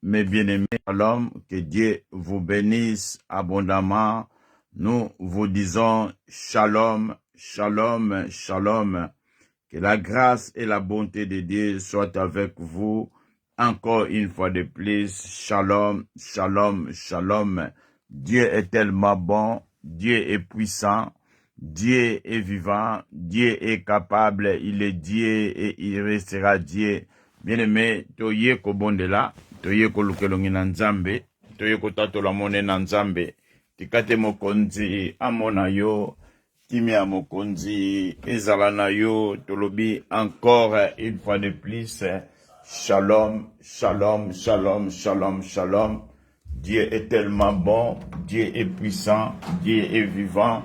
Mes bien-aimés, shalom, que Dieu vous bénisse abondamment. Nous vous disons shalom, shalom, shalom. Que la grâce et la bonté de Dieu soient avec vous. Encore une fois de plus, shalom, shalom, shalom. Dieu est tellement bon, Dieu est puissant, Dieu est vivant, Dieu est capable, il est Dieu et il restera Dieu. Bien-aimé, toye ko bondela, toye ko lukelongi na nzambe, toye ko tatola mone na nzambe. Tikate mokonzi amona yo, kimia mokonzi ezala na yo, tolobi encore une fois de plus. Shalom, shalom, shalom, shalom, shalom. Dieu est tellement bon, Dieu est puissant, Dieu est vivant,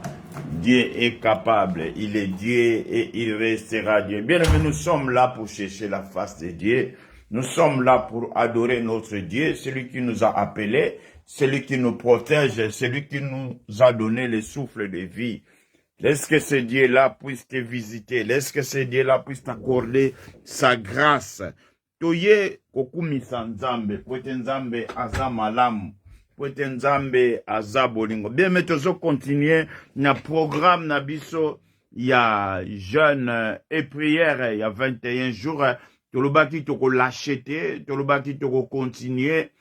Dieu est capable, il est Dieu et il restera Dieu. Bien aimé, nous sommes là pour chercher la face de Dieu. Nous sommes là pour adorer notre Dieu, celui qui nous a appelés, celui qui nous protège, celui qui nous a donné le souffle de vie. Laisse que ce Dieu-là puisse te visiter, laisse que ce Dieu-là puisse t'accorder sa grâce. Toye kokumisa nzambe, pwete nzambe aza malamu, pwete nzambe aza bolingo. Bien, mais tozo continuer na programme na biso ya jeûne et prière ya 21 jours. Tolobaki toko lâcheté, tolobaki toko continuer.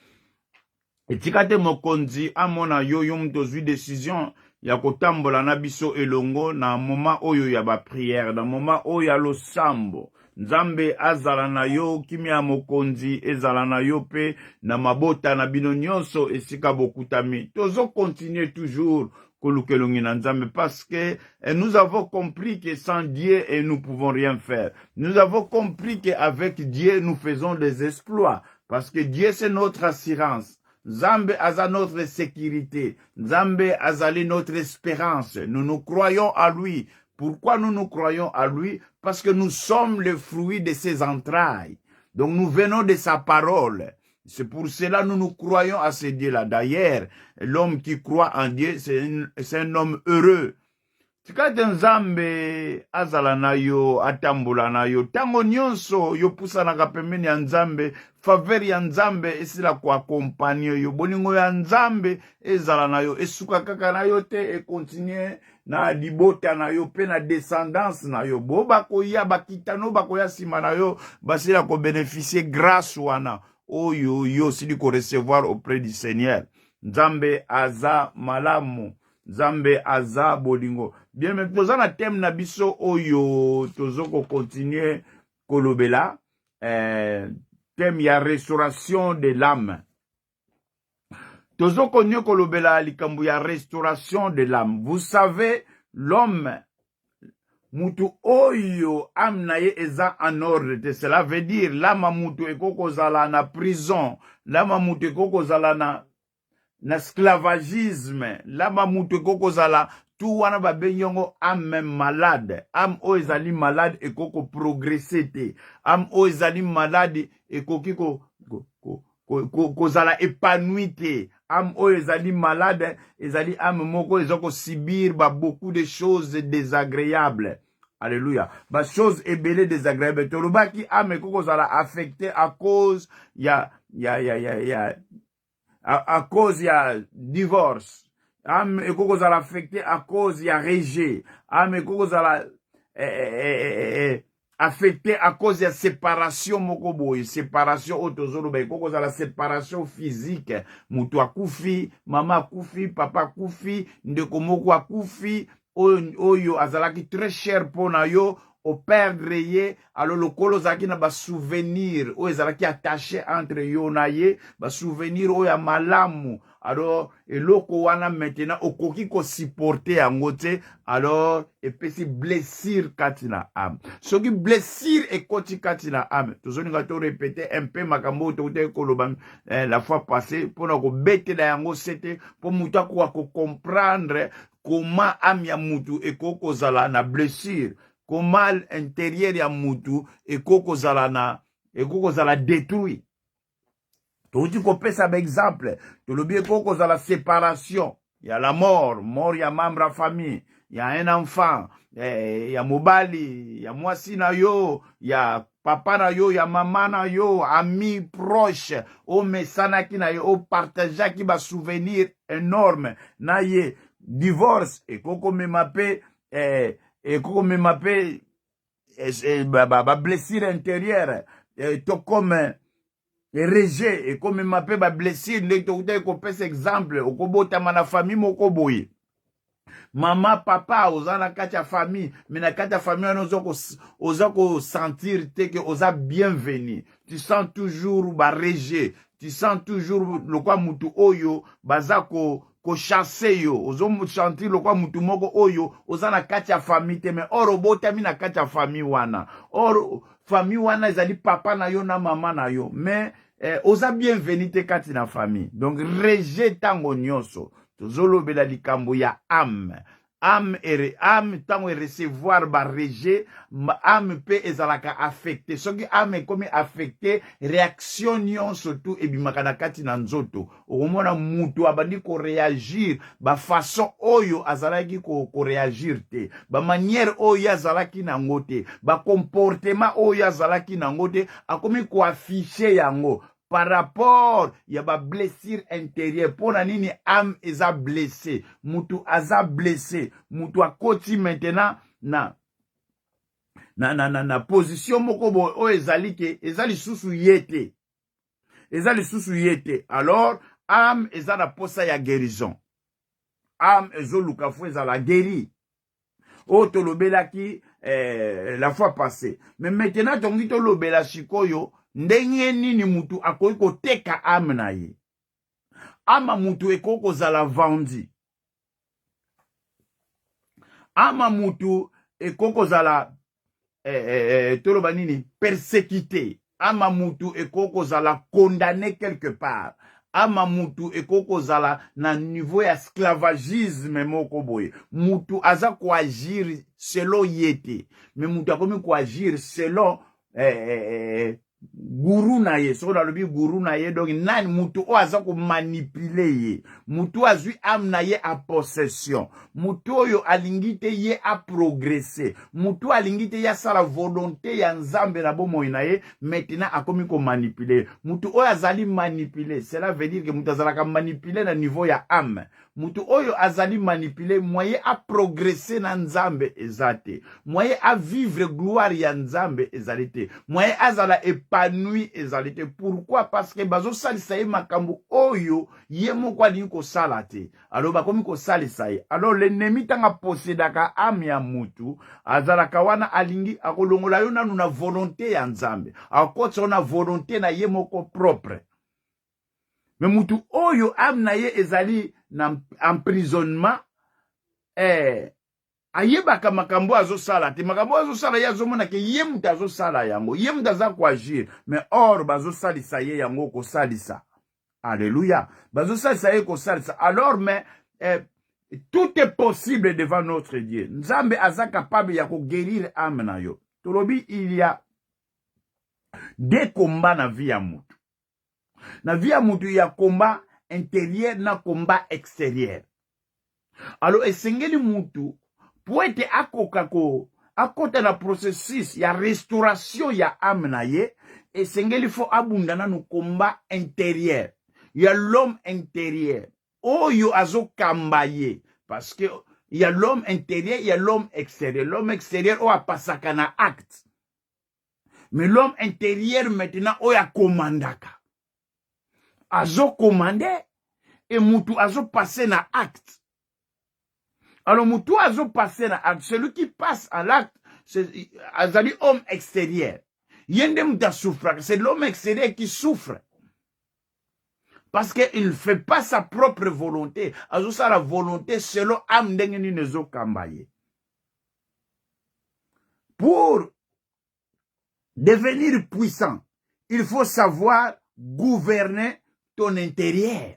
Et tikate mokonzi amona yo tozwi décision ya kotambola na biso elongo na moment oyo ya ba prière, na moment oyo ya losambo. Nzambe azala na yo, kimia mokonzi ezala na yo pe na mabota na bino nyonso esika bokutami. Tozo continuer toujours kolukelongi na nzambe parce que nous avons compris que sans Dieu nous pouvons rien faire. Nous avons compris qu'avec Dieu nous faisons des exploits parce que Dieu c'est notre assurance. Nzambe aza notre sécurité. Nzambe azali notre espérance. Nous croyons à lui. Pourquoi nous croyons à lui? Parce que nous sommes le fruit de ses entrailles. Donc nous venons de sa parole. C'est pour cela que nous croyons à ce Dieu-là. D'ailleurs, l'homme qui croit en Dieu, c'est un homme heureux. Tikate nzambe azala na yo, atambola na yo, tango nyonso yo pusanaka pembeni ya nzambe, faveur ya nzambe esila kuakompanye yo, bolingo ya nzambe ezala na yo, esuka kaka na yo te, e continue na libota na yo, pe na descendance na yo, bo bakoya bakitano bakoya sima na yo, basila ko bénéficier grâce wana, oyo yo sili ko recevoir auprès du Seigneur. Nzambe aza malamu, Nzambe aza bolingo. Bien, mais toza na thème na biso oyo tozoko continuer kolobela, thème ya restauration de l'âme. Tozoko nye kolobela likambu ya restauration de l'âme. Vous savez, l'homme mutu oyo âme na ye eza en ordre. Cela veut dire l'âme mutu ekoko zala na prison, l'âme mutu ekoko zala na esclavagisme, l'âme mutu ekoko zala tout wana ba benyongo âme malade, âme o ezali malade ekoko progresser te, âme o ezali malade ekoki ko zala épanoui te, âme o ezali malade ezali âme moko ezoko subir ba beaucoup de choses désagréables. Alléluia. Ba choses ebele désagréables. Tolobaki âme ekoko zala affecté à cause à cause ya divorce. Ame ekoko zala affecté à cause ya rejet. Ame ekoko zala affecté à cause ya séparation moko boye. Séparation otozolo ba ekoko zala séparation physique. Mutu akufi, mama akufi, papa akufi, ndeko moko akufi, oyo azalaki très cher pona yo, au perdre ye, alors le kolo zaki na ba souvenir, o ezalaki attaché entre yo na ye, ba souvenir o ya malamu. Alors, eloko wana maintenant, okoki ko supporter yango te, alors, epesi blessure katina âme. Soki blessure ekoti katina âme. Tozoni nga to répéter un peu makambo te koloba la fois passée, pona ko betela yango sete, po muta ko comprendre comment âme ya mutu ekoko zala na blessure. Comment intérieur ya mutu ekoko zala détruit. Touti ko pesa exemple, tolobi ekoko zala séparation, il y a la mort ya membre à famille, il y a un enfant, il y a mobali, il y a mwasi na yo, il y a papa na yo, ya mama na yo, ami proche, o mesana ki na yo, o partageaki ki ba souvenir énorme, na ye, divorce, et koko me mape, ba blessure intérieure, to comme, rejet, et comme mape ba blessure, ndenge to kute ko pesa exemple, okobota mana famille moko boye. Mama, papa, oza na kati ya famille, mais na kati ya famille, oza ko sentir te que oza bienvenu. Tu sens toujours ba rejet, tu sens toujours le kwa mutu oyo, baza ko chasser yo, ozo sentir le kwa mutu moko oyo, oza na kati ya famille te, mais oro botami na kati ya famille wana. Oro, famille wana ezali papa na yo na mama na yo, mais oza bienvenu te kati na famille. Donc, rejet tango nyonso. Tozolo bela likambo ya âme. Âme tango recevoir ba rejet, âme pe ezalaka affecté. Soki âme comme affecté, réaction nyonso tout ebimaka na kati na nzoto. Okomona mutu abandi ko réagir, ba façon oyo azalaki ko réagir te. Ba manière oyo azalaki nango te. Ba comportement oyo azalaki nango te, akomi ko afficher yango. Par rapport, il y a ba blessure intérieure. Pour la nini âme eza blessé. Mutu aza blessé. Mutu a koti maintenant na position moko bo o ezali ke ezali susu yete. Ezali susu yete. Alors, âme eza na posa ya guérison. Âme ezo luka fo ezala guéri. O tolobela ki la fois passée. Mais maintenant tongi tolobela sikoyo ndenge nini mutu akoki koteka âme na ye. Ama mutu ekoki kozala vandi. Ama mutu ekoki kozala toloba nini persécuté. Ama mutu ekoki kozala condamné quelque part. Ama mutu ekoki kozala na niveau ya esclavagisme moko boye. Mutu aza koagir selon yete. Mais mutu akomi koagir selon guru na ye, so na lobi guru na ye, donc nani mutu o aza ko manipuler ye, mutu azui âme na ye a possession, mutu oyo alingite ye a progresser, mutu alingite ye sala volonté ya nzambe na bomoi na ye, maintenant akomi ko manipuler, mutu oyo azali manipuler, cela veut dire que mutu azalaka manipuler na niveau ya âme, mutu oyo azali manipuler, moyen a progresser na nzambe ezate, moyen a vivre gloire ya nzambe ezalite, moyen azala épanoui ezalite. Pourquoi? Parce que bazo salisa ye makambo oyo ye moko alingi kosala te. Alors bakomi kosalisa ye. Alors l'ennemi tanga posedaka âme ya mutu, azalaka wana alingi akolongola yo nanu na volonté ya nzambe. Akotsa na volonté na ye moko propre. Mais mutu oyo âme na ye ezali na emprisonnement, ayebaka makambo azosala te, makambo azosala ye azomona ke ye mutu azosala yango, ye mutu aza koagir, mais or bazosalisa ye yango kosalisa. Alléluia. Bazosalisa ye kosalisa. Alors, mais tout est possible devant notre Dieu. Nzambe aza capable ya ko guérir âme na yo. Tolobi, il y a des combats na vie ya mutu. Na vie ya mutu ya combat intérieur na combat extérieur. Alors, esengeli mutu pour être akota na processus ya restauration ya âme na ye, esengeli fo abundana no combat intérieur. Ya l'homme intérieur. Oyo azo kambaye. Parce que il y a l'homme intérieur, il y a l'homme extérieur. L'homme extérieur o a pasaka na acte. Mais l'homme intérieur maintenant o ya commandaka. Azo commandé et mutu azo passé na acte. Alors, mutu azo passé na acte. Celui qui passe à l'acte, c'est azali homme extérieur. Yende muta souffre. C'est l'homme extérieur qui souffre. Parce qu'il ne fait pas sa propre volonté. Azo sa la volonté selon âme dengeni nezo kambaye. Pour devenir puissant, il faut savoir gouverner ton intérieur.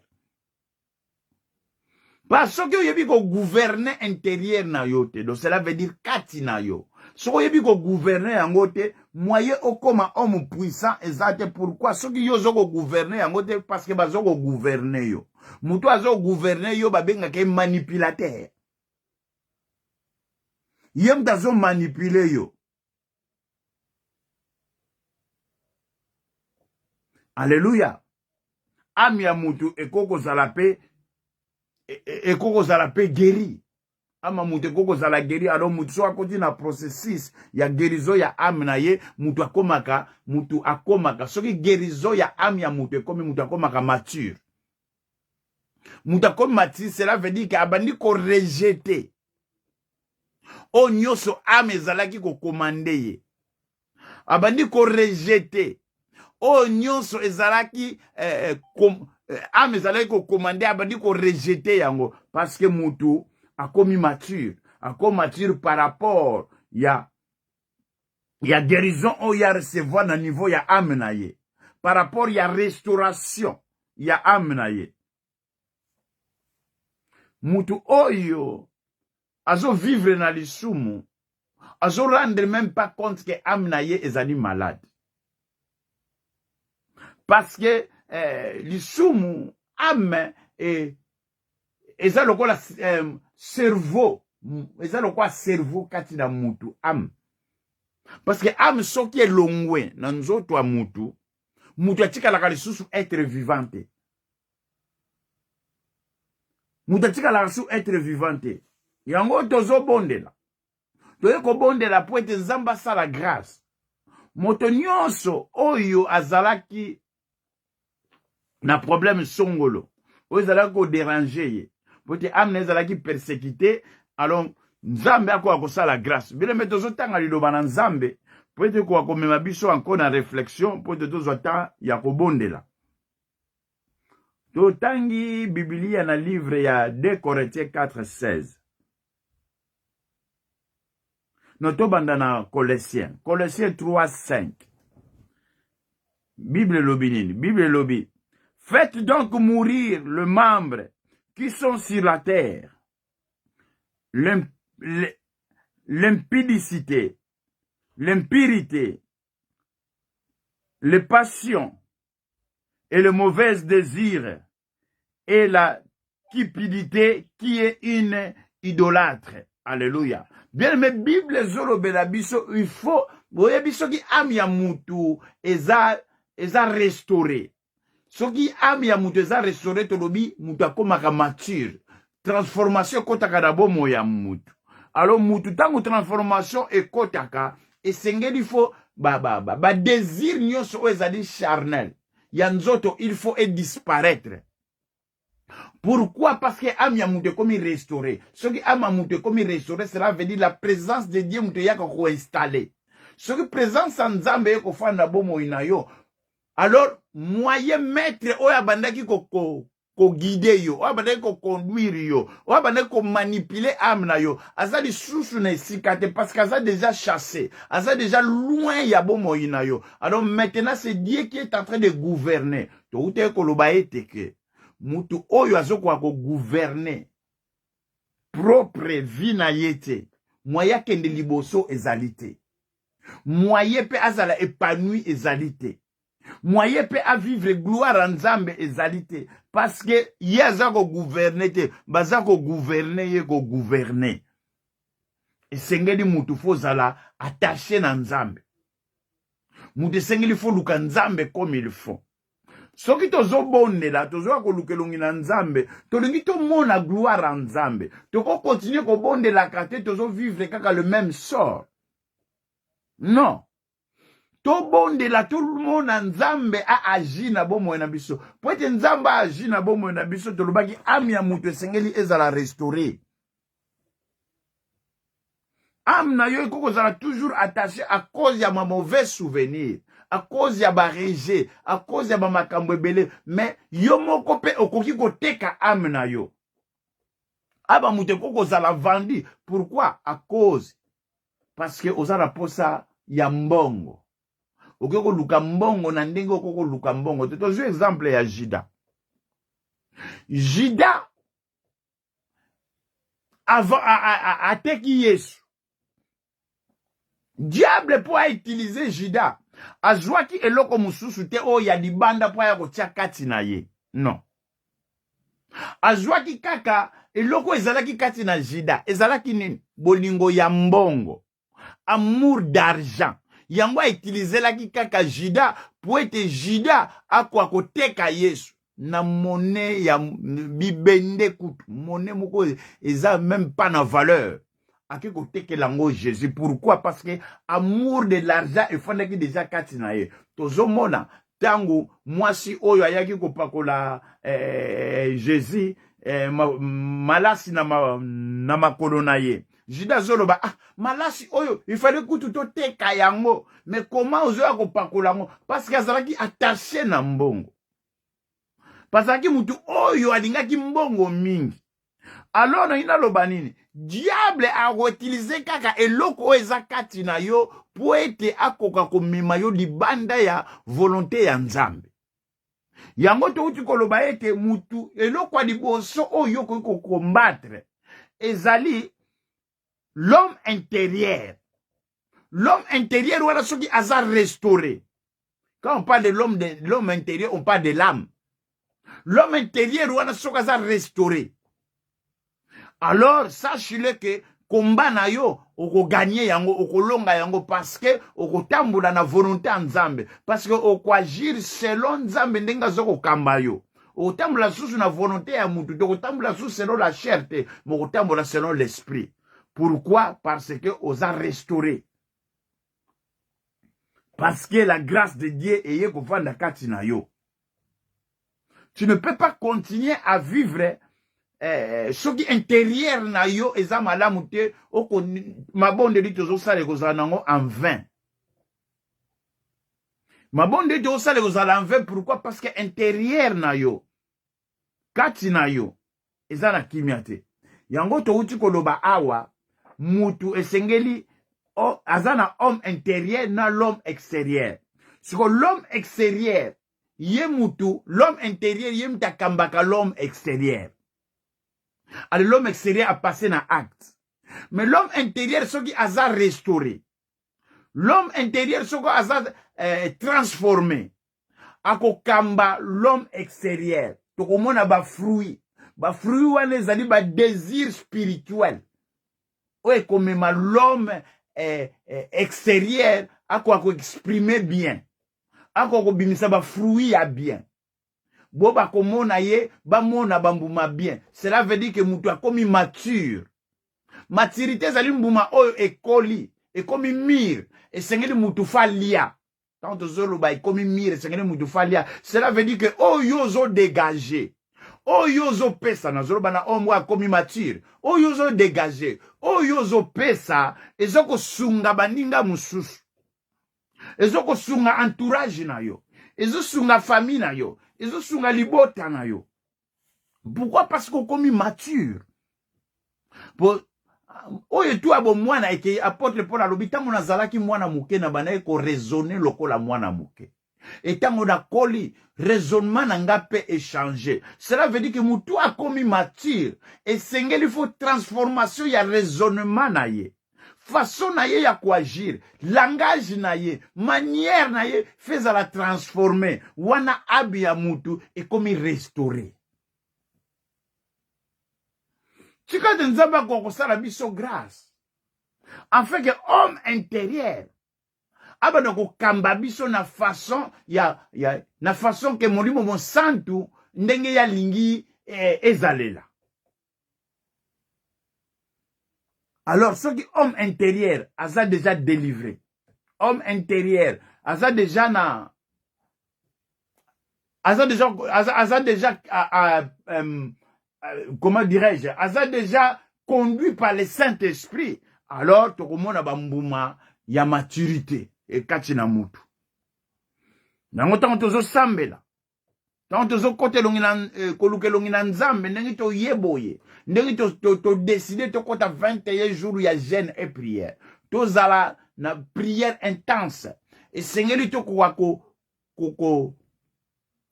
Parce que yebi ko gouverner intérieur na yo te. Donc cela veut dire kati na yo. So yebi ko gouverner yango te, moyen okoma homme puissant ezate. Pourquoi? So ki yo zo ko gouverner yango te parce que bazo ko gouverner yo. Mutu azo gouverner yo babenga ke manipulateur. Yem dazo manipuler yo. Alléluia. Âme ya mutu ekoko zalape guéri. Ama mutu ekoko zala guéri. Alors mutu so akoti na processus ya guérison ya âme na ye, mutu akomaka. Soki guérison ya âme ya mutu ekomi, mutu akomaka mature. Mutu akomi mature, cela veut dire que abandi ko rejeter. O nyoso âme ezalaki ko komande ye. Abandi ko rejeter. O nyonso ezalaki âme ezalaki ko commander, abandi ko rejeter yango parce que mutu akomi mature, par rapport ya guérison o ya recevoir na niveau ya âme na ye, par rapport ya restauration ya âme na ye. Mutu oyo azo vivre na lisumu, azo rendre même pas compte que âme na ye ezali malade. Parce que lisumu âme eza lokola cerveau, eza lokola cerveau kati na mutu âme. Parce que âme soki elongwe na nzoto ya mutu, mutu atikalaka lisusu être vivante. Mutu atikalaka lisusu être vivante. Yango tozobondela. Toye kobondela po ete Nzambe asala grâce. Moto nyonso oyo azalaki na problème songolo, oyo ezalaki ko déranger ye, po ete âme na ezalaki persécuté, alors Nzambe akoka kosala grâce. Bileme tozotanga liloba na Nzambe po ete koka komema biso encore na réflexion, po ete tozwa temps ya kobondela. Totangi Biblia na livre ya 2 Corinthiens 4:16. Notobanda na Colossiens 3:5. Bible lobinine, Bible lobi. Faites donc mourir les membres qui sont sur la terre. L'impudicité, l'impurité, les passions et le mauvais désir et la cupidité qui est une idolâtre. Alléluia. Bien, mais Bible zolobela biso, il faut, boye biso ki âme ya mutu eza restauré. Soki âme ya mutu eza restauré, tolobi mutu akomaka mature. Transformation kotaka na bomo ya mutu. Alors mutu tango transformation ekotaka, esengeli fo ba désir nyonso ezali charnel. Ya nzoto il faut disparaître. Pourquoi? Parce que âme ya mutu komi restauré. Soki âme ya mutu komi restauré, cela veut dire la présence de Dieu mutu yaka ko installer. Soki présence en Nzambe yako fanda bomo inayo, alors moyen maître oya bandaki ko guider yo, oya bandaki ko conduire yo, oya bandaki ko manipuler âme na yo, azali susu na sikate parce qu'aza déjà chassé, aza déjà loin ya bomo inayo. Alors maintenant c'est Dieu qui est en train de gouverner. To ute ko loba ete ke mutu oyo azokwa ko gouverner propre vie na yete, moya kende liboso ezalite, moyen pe azala épanoui ezalite, moyen pe a vivre gloire en Nzambe ezalite, parce que yaza ko gouverner te, baza ko gouverner ye ko gouverner. Esengeli mutu fo zala attaché na Nzambe, mutu esengeli fo luka Nzambe comme il faut. Soki tozo bondela, tozo akolukelongi na Nzambe, tolingi to mona gloire en Nzambe. Toko continuer ko bondela kate, tozo vivre kaka le même sort. Non. To bondela tout le monde en Nzambe a agi na bomo na biso. Po ete Nzambe a agi na bomo na biso, tolobaki âme ya mutu esengeli ezala restauré. Âme na yo ekoko zala toujours attaché à cause ya ma mauvais souvenir, à cause ya ba rejet, à cause ya ba makambo ebele, mais yo moko pe okoki koteka âme na yo. Aba mutu ekoko zala vendu. Pourquoi? À cause parce que ozala posa ya mbongo. Okoko luka mbongo na ndenge okoko luka mbongo. Tozwi exemple ya Juda. Juda avant ateki Yesu. Diable pour utiliser Juda. Azwaki eloko mususu te o ya libanda po ya kotia kati na ye. Non. Azwaki kaka eloko ezalaki kati na Juda. Ezalaki nini? Bolingo ya mbongo. Amour d'argent. yango autilizelaki kaka Juda po ete Juda akwa koteka Yesu na monnaie ya bibende kutu, monnaie moko eza même pas na valeur. Aki kotekela ngo Jésus. Pourquoi? Parce que amour de l'argent efandaki déjà kati na ye. Tozomona tango mwasi oyo ayaki kopakola Jésus malasi na makolo na ye. Juda zoloba, ah, malasi oyo, il fallait que tout teka yango. Mais comment ozoya kopakola yango? Parce que azalaki attaché na mbongo. Parce que mutu oyo alingaki mbongo mingi. Alors na ina loba nini? Diable a utilisé kaka eloko oyo eza kati na yo po ete akoka komema yo libanda ya volonté ya Nzambe. Yango touti koloba ete mutu eloko a liboso oyo ko combattre ezali l'homme intérieur. L'homme intérieur wala soki aza restauré. Quand on parle de l'homme intérieur, on parle de l'âme. L'homme intérieur wala soki aza restauré. Alors sache-le que combat na yo oko gagner yango oko longa yango parce que oko tambola na volonté en Nzambe, parce que oko agir selon Nzambe ndenga zoko kamba yo. Oko tambola sous na volonté ya mutu, oko tambola sous selon la chair te, mais oko tambola selon l'esprit. Pourquoi? Parce que osa restauré. Parce que la grâce de Dieu est kovanda kati na yo. Tu ne peux pas continuer à vivre ce qui intérieur na yo eza malamu te oko mabonde li tozo sala kozala nango en vain. Mabonde li tozo sala kozala en vain. Pourquoi? Parce que intérieur na yo kati na yo eza na kimia te. Yango to uti koloba awa mutu esengeli azana homme intérieur na l'homme extérieur. Siko l'homme extérieur ye mutu, l'homme intérieur ye mtakambaka l'homme extérieur. Alors l'homme extérieur a passé dans acte. Mais l'homme intérieur, ce qui a restauré. L'homme intérieur, ce qui a transformé. Ako kamba l'homme extérieur. Donc au moins ba fruit. Ba fruit wane zali ba désir spirituel. Ouais, comme l'homme extérieur ako exprimer bien. Ako bimisa ba fruit ya bien. Boba komona ye, ba mona bambuma bien. Cela veut dire que mutu a komi mature. Maturité zali mbuma oyo ekoli, ekomi mir, esengeli mutu falia. Quand tozolo ba ekomi mir, esengeli mutu falia. Cela veut dire que oyo zo dégager. Oyo zo pesa na zolo bana omwa komi mature. Oyo zo dégager. Oyo zo pesa ezoko sunga baninga mususu. Ezoko sunga entourage na yo. Ezo sunga famille na yo. Ezo sunga libota na yo. Pourquoi? Parce qu'on commis mature. Oye tu abo mwana eke apôtre Paul alobita mona zalaki mwana muke na bana eko raisonner lokola mwana muke. Et tango na koli raisonnement na nga pe échanger. Cela veut dire que mutu a commis mature et sengeli faut transformation ya raisonnement na ye. Façon na ye ya kuagir, langage na ye, manière na ye, faiza la transformer. Wana abi ya mutu et comme restaurer. Tika de nzamba kwa kusala biso grâce. En fait que homme intérieur, aba na kukamba biso na façon na façon que molimo mon santu ndenge ya lingi ezalela. Alors, ce qui homme intérieur, a déjà délivré. Homme intérieur, a déjà comment dirais-je, a déjà conduit par le Saint-Esprit. Alors, tout le monde a bambouma, il y a maturité. Et kachina mutu. Nango tango tozo sambela. Tango tozo kote longina, koluke longina nzambe, nengi to yeboye. Nengi to décider to kota 21 jours ya jeûne et prière. To zala na prière intense. Et sengeli to kwa ko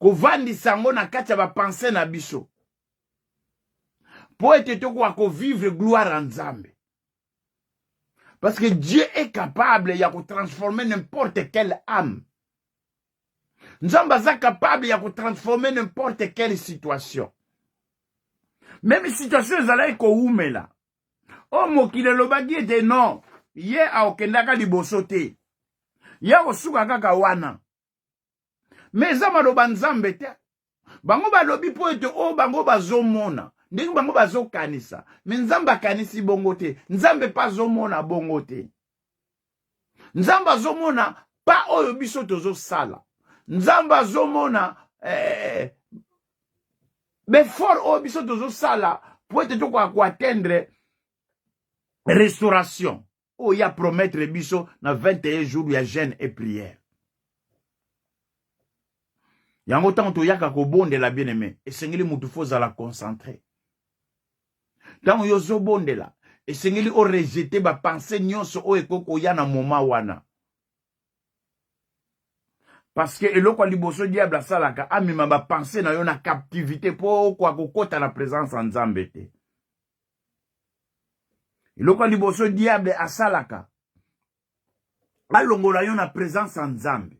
vandi sango na kacha ba penser na biso. Po ete to kwa ko vivre gloire en nzambe. Parce que Dieu est capable de transformer n'importe quelle âme. Nzamba est capable de transformer n'importe quelle situation. Même situation, vous allez être là. Oh, mokile lobagi était non. Hier, a okendaka libosote. ya kosuka kaka wana. Mais eza maloba nzambe te. Bango balobi po ete o bango bazomona. Ndenge bango bazokanisa. Mais nzambe akanisi bongo te. Nzambe pa zomona bongo te. Nzambe azomona pa oyo biso tozosala. Nzambe azomona befort oyo biso tozosala po ete toko atteindre restauration. Oh, ya promettre biso na 21 jours ya jeûne et prière. Yango tango toyaka kobondela bien-aimé, esengeli mutu fozala concentré. Tango yozo bondela, esengeli o rejeter ba pensée nyonso o ekoko ya na moma wana. Parce que eloko liboso diable asalaka amima ba pensée na yo na captivité po kwa kokota na présence en Nzambe te. Eloko liboso diable asalaka alongola yo na présence en Nzambe.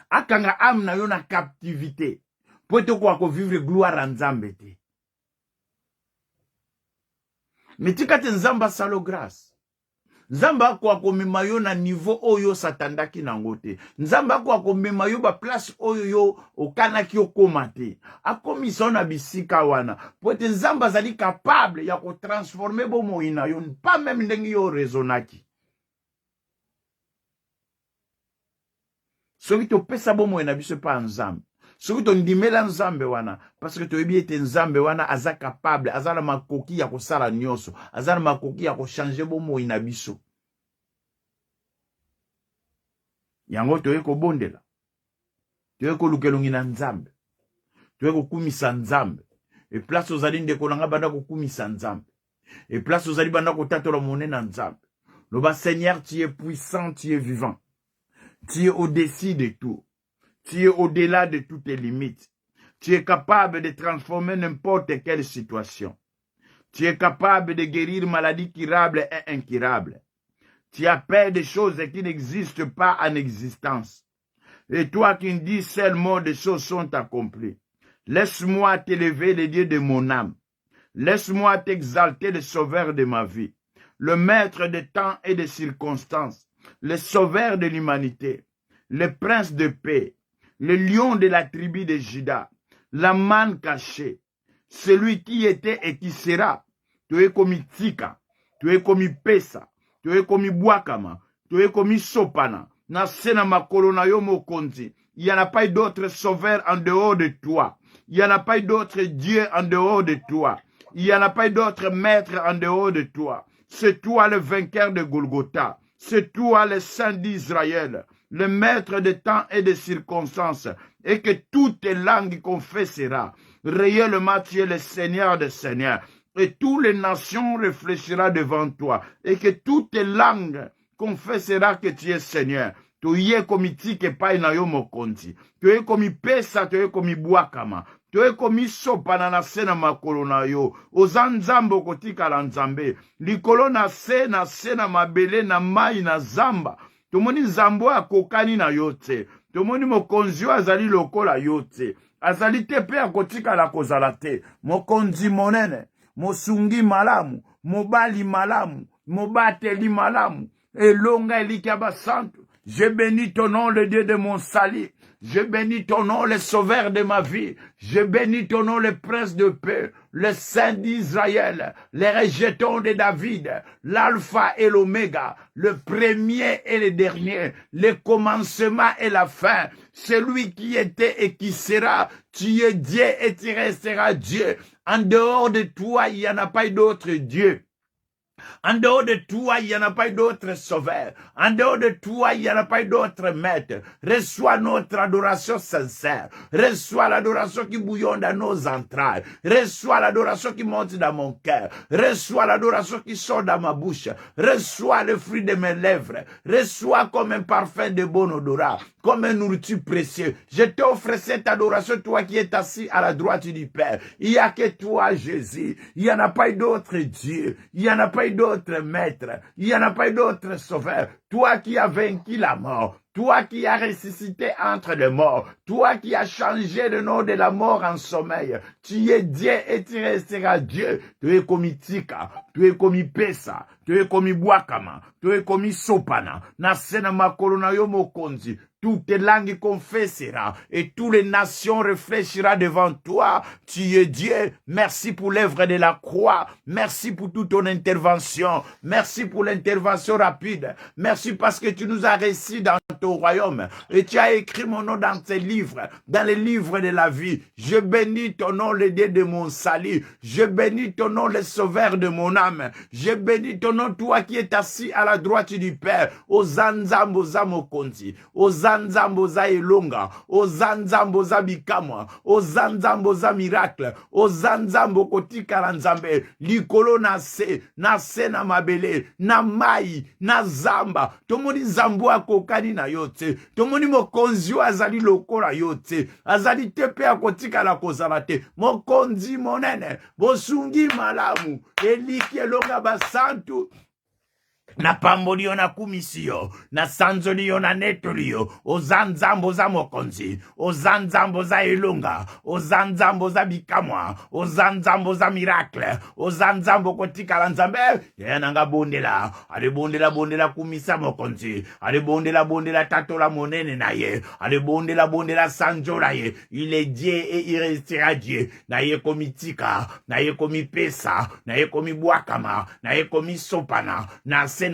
Akanga âme na yo na captivité. Po ete kwa ko vivre gloire en Nzambe te. Mais tika te Nzamba salo grâce. Nzamba kwa komema yo na niveau oyo satandaki nango te. Nzamba kwa komema yo ba place oyo yo okanaki yo koma te. Akomisa na bisika wana. Po ete Nzamba zali capable ya ko transformer bomoi na yo. Pas même ndenge yo raisonnaki. Soki to pesa bomoi na biso pa Nzambe. Soki to ndimela Nzambe wana. Parce que to ebi ete Nzambe wana aza capable. Aza na makoki ya kosala nyonso. Aza na makoki ya ko changer bomoi na biso. Yango toye ko bondela. Toye ko lukelungi na Nzambe. Toye ko kumisa Nzambe. E place ozali ndeko nanga banda ko kumisa Nzambe. Et place aux alibanda ko tatola monnaie na Nzambe. Loba Seigneur, tu es puissant, tu es vivant. Tu es au-dessus de tout. Tu es au-delà de toutes les limites. Tu es capable de transformer n'importe quelle situation. Tu es capable de guérir maladies curables et incurables. Tu as peur des choses qui n'existent pas en existence. Et toi qui me dis seulement des choses sont accomplies. Laisse-moi t'élever, le Dieu de mon âme. Laisse-moi t'exalter, le sauveur de ma vie, le maître des temps et des circonstances, le sauveur de l'humanité, le prince de paix, le lion de la tribu de Juda, la manne cachée, celui qui était et qui sera. Tu es comme Tika, tu es comme Pesa, tu es comme Bwakama, tu es comme Sopana, na sena makolo na yo mokonzi. Il n'y en a pas d'autre sauveur en dehors de toi. Il n'y en a pas d'autre Dieu en dehors de toi. Il n'y en a pas d'autre maître en dehors de toi. C'est toi le vainqueur de Golgotha. C'est toi le Saint d'Israël, le maître des temps et des circonstances, et que toutes les langues confessera. Réellement, tu es le Seigneur des Seigneurs, et toutes les nations réfléchira devant toi, et que toutes les langues confessera que tu es Seigneur. Tu es comme Tike Pai na yo mokonzi. Tu es comme Pesa, tu es comme Bwakama. Tu es comme Sopana na se na makolo na yo. Oza Nzambe okotika la Nzambe. Likolo na se na mabele na mai na zamba. Tomoni Nzambo akokani na yo te. Tomoni mokonzi azali lokola yo te. Azali te pe akotika la kozala te. Mokonzi monene. Mosungi malamu. Mobali malamu. Mobateli malamu. Elonga elikaba santo. Je bénis ton nom, le Dieu de mon salut. Je bénis ton nom, le sauveur de ma vie. Je bénis ton nom, le prince de paix, le saint d'Israël, les rejetons de David, l'alpha et l'oméga, le premier et le dernier, le commencement et la fin. Celui qui était et qui sera, tu es Dieu et tu resteras Dieu. En dehors de toi, il n'y en a pas d'autre Dieu. En dehors de toi, il n'y en a pas d'autre sauveur. En dehors de toi, il n'y en a pas d'autre maître. Reçois notre adoration sincère. Reçois l'adoration qui bouillonne dans nos entrailles. Reçois l'adoration qui monte dans mon cœur. Reçois l'adoration qui sort dans ma bouche. Reçois le fruit de mes lèvres. Reçois comme un parfum de bon odorat, comme un nourriture précieux. Je t'offre cette adoration, toi qui es assis à la droite du Père. Il n'y a que toi, Jésus. Il n'y en a pas d'autre Dieu. Il n'y en a pas eu d'autre maître, il n'y en a pas eu d'autre sauveur. Toi qui as vaincu la mort, toi qui as ressuscité entre les morts, toi qui as changé le nom de la mort en sommeil, tu es Dieu et tu resteras Dieu. Tu es comme Tika, tu es comme Pesa, tu es comme Bwakama, tu es comme Sopana, Nasena Makorona Yomokonzi. Toutes les langues confesseront et toutes les nations réfléchiront devant toi. Tu es Dieu. Merci pour l'œuvre de la croix. Merci pour toute ton intervention. Merci pour l'intervention rapide. Merci parce que tu nous as réussi dans ton royaume et tu as écrit mon nom dans tes livres, dans les livres de la vie. Je bénis ton nom, le Dieu de mon salut. Je bénis ton nom, le sauveur de mon âme. Je bénis ton nom, toi qui es assis à la droite du Père. Ozanzamboza mokonzi. Ozanzamboza elonga. Ozanzamboza bikamwa. Ozanzamboza miracle. Ozanzambo kotika lanzambe. Likolo na se na mabele. Na mai. Na zamba. Tomoni zambo akokani na yote. Tomoni mokonzi azali lokola yote. Azali tepe akotika la kozalate. Mokonzi monene. Bosungi malamu. Eliki elonga basantu. Na pambolio na kumisio, na sanzolio na netolio, ozanzambo za mokonzi, ozanzambo za elonga, ozanzambo za bikamwa, ozanzambo za miracle, ozanzambo kotika lanzambe, yenanga bondela, ale bondela kumisa mokonzi, ale bondela tatola monene na ye, ale bondela sanjola ye, il est Dieu et il restera Dieu, na ye komitika, na ye komipesa, na ye komibwakama, na ye komisopana, na il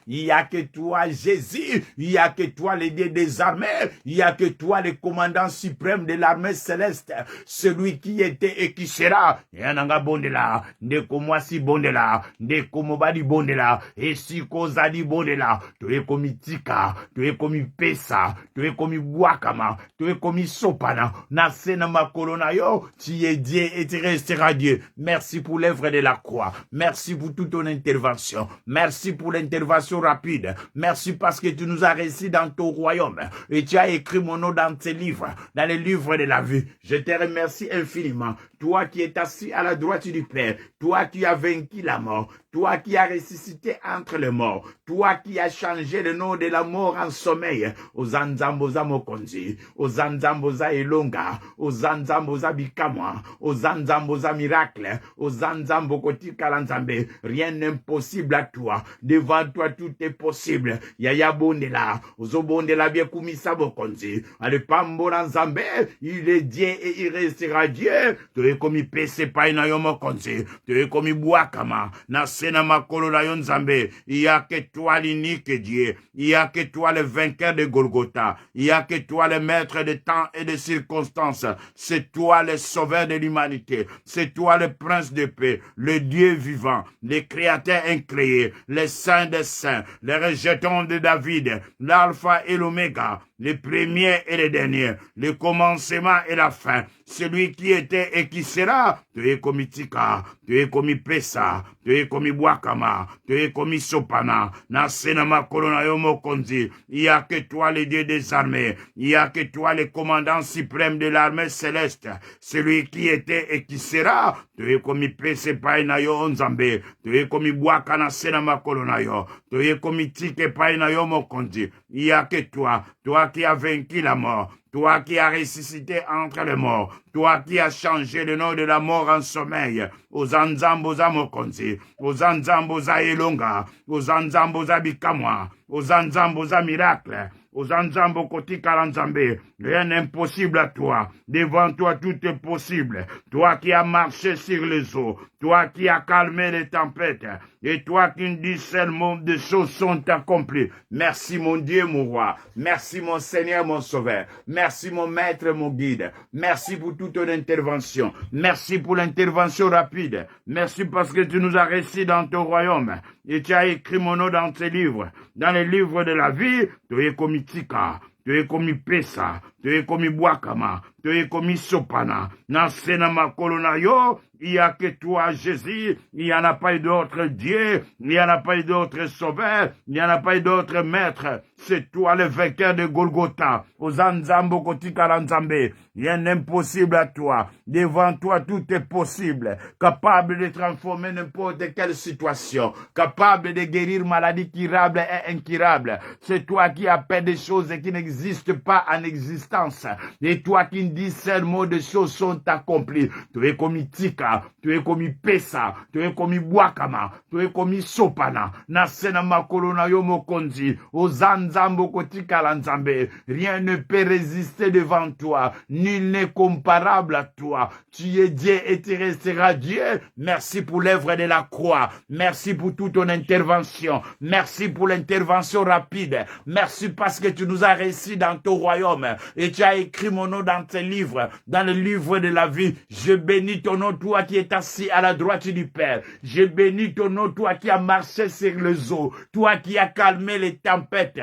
n'y a que toi, Jésus. Il n'y a que toi, le Dieu des armées. Il n'y a que toi, le commandant suprême de l'armée céleste. Celui qui était et qui sera. Yananga bondela. Ndeko mwasi bondela. Ndeko mobali bondela. Et si kozali bondela. Tu es comme Tika. Tu es comme Pesa. Tu es comme Bwakama. Tu es comme Sopana. Nasena makolona yo. Tu es Dieu et tu resteras Dieu. Merci pour l'œuvre de la croix. Merci pour toute ton intervention. Merci pour l'intervention rapide. Merci parce que tu nous as réussi dans ton royaume. Et tu as écrit mon nom dans tes livres, dans les livres de la vie. Je te remercie infiniment. Toi qui es assis à la droite du Père. Toi qui as vaincu la mort. Toi qui as ressuscité entre les morts. Toi qui as changé le nom de la mort en sommeil. Ozanzamboza mokonzi. Ozanzamboza elonga. Ozanzamboza bikamwa. Ozanzamboza miracle. Ozanzambo kotika lanzambe. Rien n'est impossible à toi. Devant toi, tout est possible. Yaya bondela. Ozobondela bien kumisa mokonzi. Ale pambo lanzambe. Il est Dieu et il restera Dieu. Tu es comme il pese pa ina yo mokonzi. Tu es comme il boakama. Na sena makolo la yon zambe. Il y a que toi l'unique Dieu. Il y a que toi le vainqueur de Golgotha. Il y a que toi le maître de temps et de circonstances. C'est toi le sauveur de l'humanité. C'est toi le prince de paix. Le Dieu vivant. Le créateur incréé. Le saint des saints. Le rejeton de David. L'alpha et l'oméga. Le premier et le dernier, le commencement et la fin, celui qui était et qui sera, tu es comme Tika, tu es comme Pesa, tu es comme Bwakama, tu es comme Sopana, Nasena Makolona Yomokonzi, il n'y a que toi le Dieu des armées, il n'y a que toi le commandant suprême de l'armée céleste, celui qui était et qui sera, tu es comme Pese Paina Yo Onzambe, tu es comme Bwakana Sena Makolona Yo, tu es comme Tike Paina Yomokonzi, il n'y a que toi qui as vaincu la mort, toi qui as ressuscité entre les morts, toi qui as changé le nom de la mort en sommeil, aux Anzamboza Mokonzi, aux Anzamboza Elonga, aux Anzamboza Bikamwa, aux Anzamboza Miracle, aux Anzambo Kotika Lanzambe, rien n'est impossible à toi. Devant toi, tout est possible. Toi qui as marché sur les eaux, toi qui as calmé les tempêtes, et toi qui dis seulement des choses sont accomplies. Merci mon Dieu, mon roi. Merci mon Seigneur, mon sauveur. Merci mon maître, mon guide. Merci pour toute ton intervention. Merci pour l'intervention rapide. Merci parce que tu nous as réussi dans ton royaume. Et tu as écrit mon nom dans tes livres. Dans les livres de la vie, tu es comme Tika. Tu es comme Pesa, toye komi bwakama, toye komi sopana, na sena makolo na yo, il n'y a que toi, Jésus, il n'y en a pas d'autre Dieu, il n'y en a pas d'autre sauveur, il n'y en a pas d'autre maître, c'est toi le vainqueur de Golgotha, aux Anzambo Kotikala Nzambe, rien d'impossible à toi, devant toi tout est possible, capable de transformer n'importe quelle situation, capable de guérir maladies curables et incurables, c'est toi qui appelles des choses qui n'existent pas en existence, et toi qui dis seul mot de choses sont accomplies, tu es comme Tika, tu es comme Pesa, tu es comme Bwakama, tu es comme Sopana, Nasena Makolo na yo mokonzi, Ozanzambo Kotikala Nzambe, rien ne peut résister devant toi, nul n'est comparable à toi, tu es Dieu et tu resteras Dieu, merci pour l'œuvre de la croix, merci pour toute ton intervention, merci pour l'intervention rapide, merci parce que tu nous as réussi dans ton royaume, et tu as écrit mon nom dans tes livres, dans le livre de la vie, je bénis ton nom, toi qui es assis à la droite du Père. Je bénis ton nom, toi qui as marché sur les eaux, toi qui as calmé les tempêtes.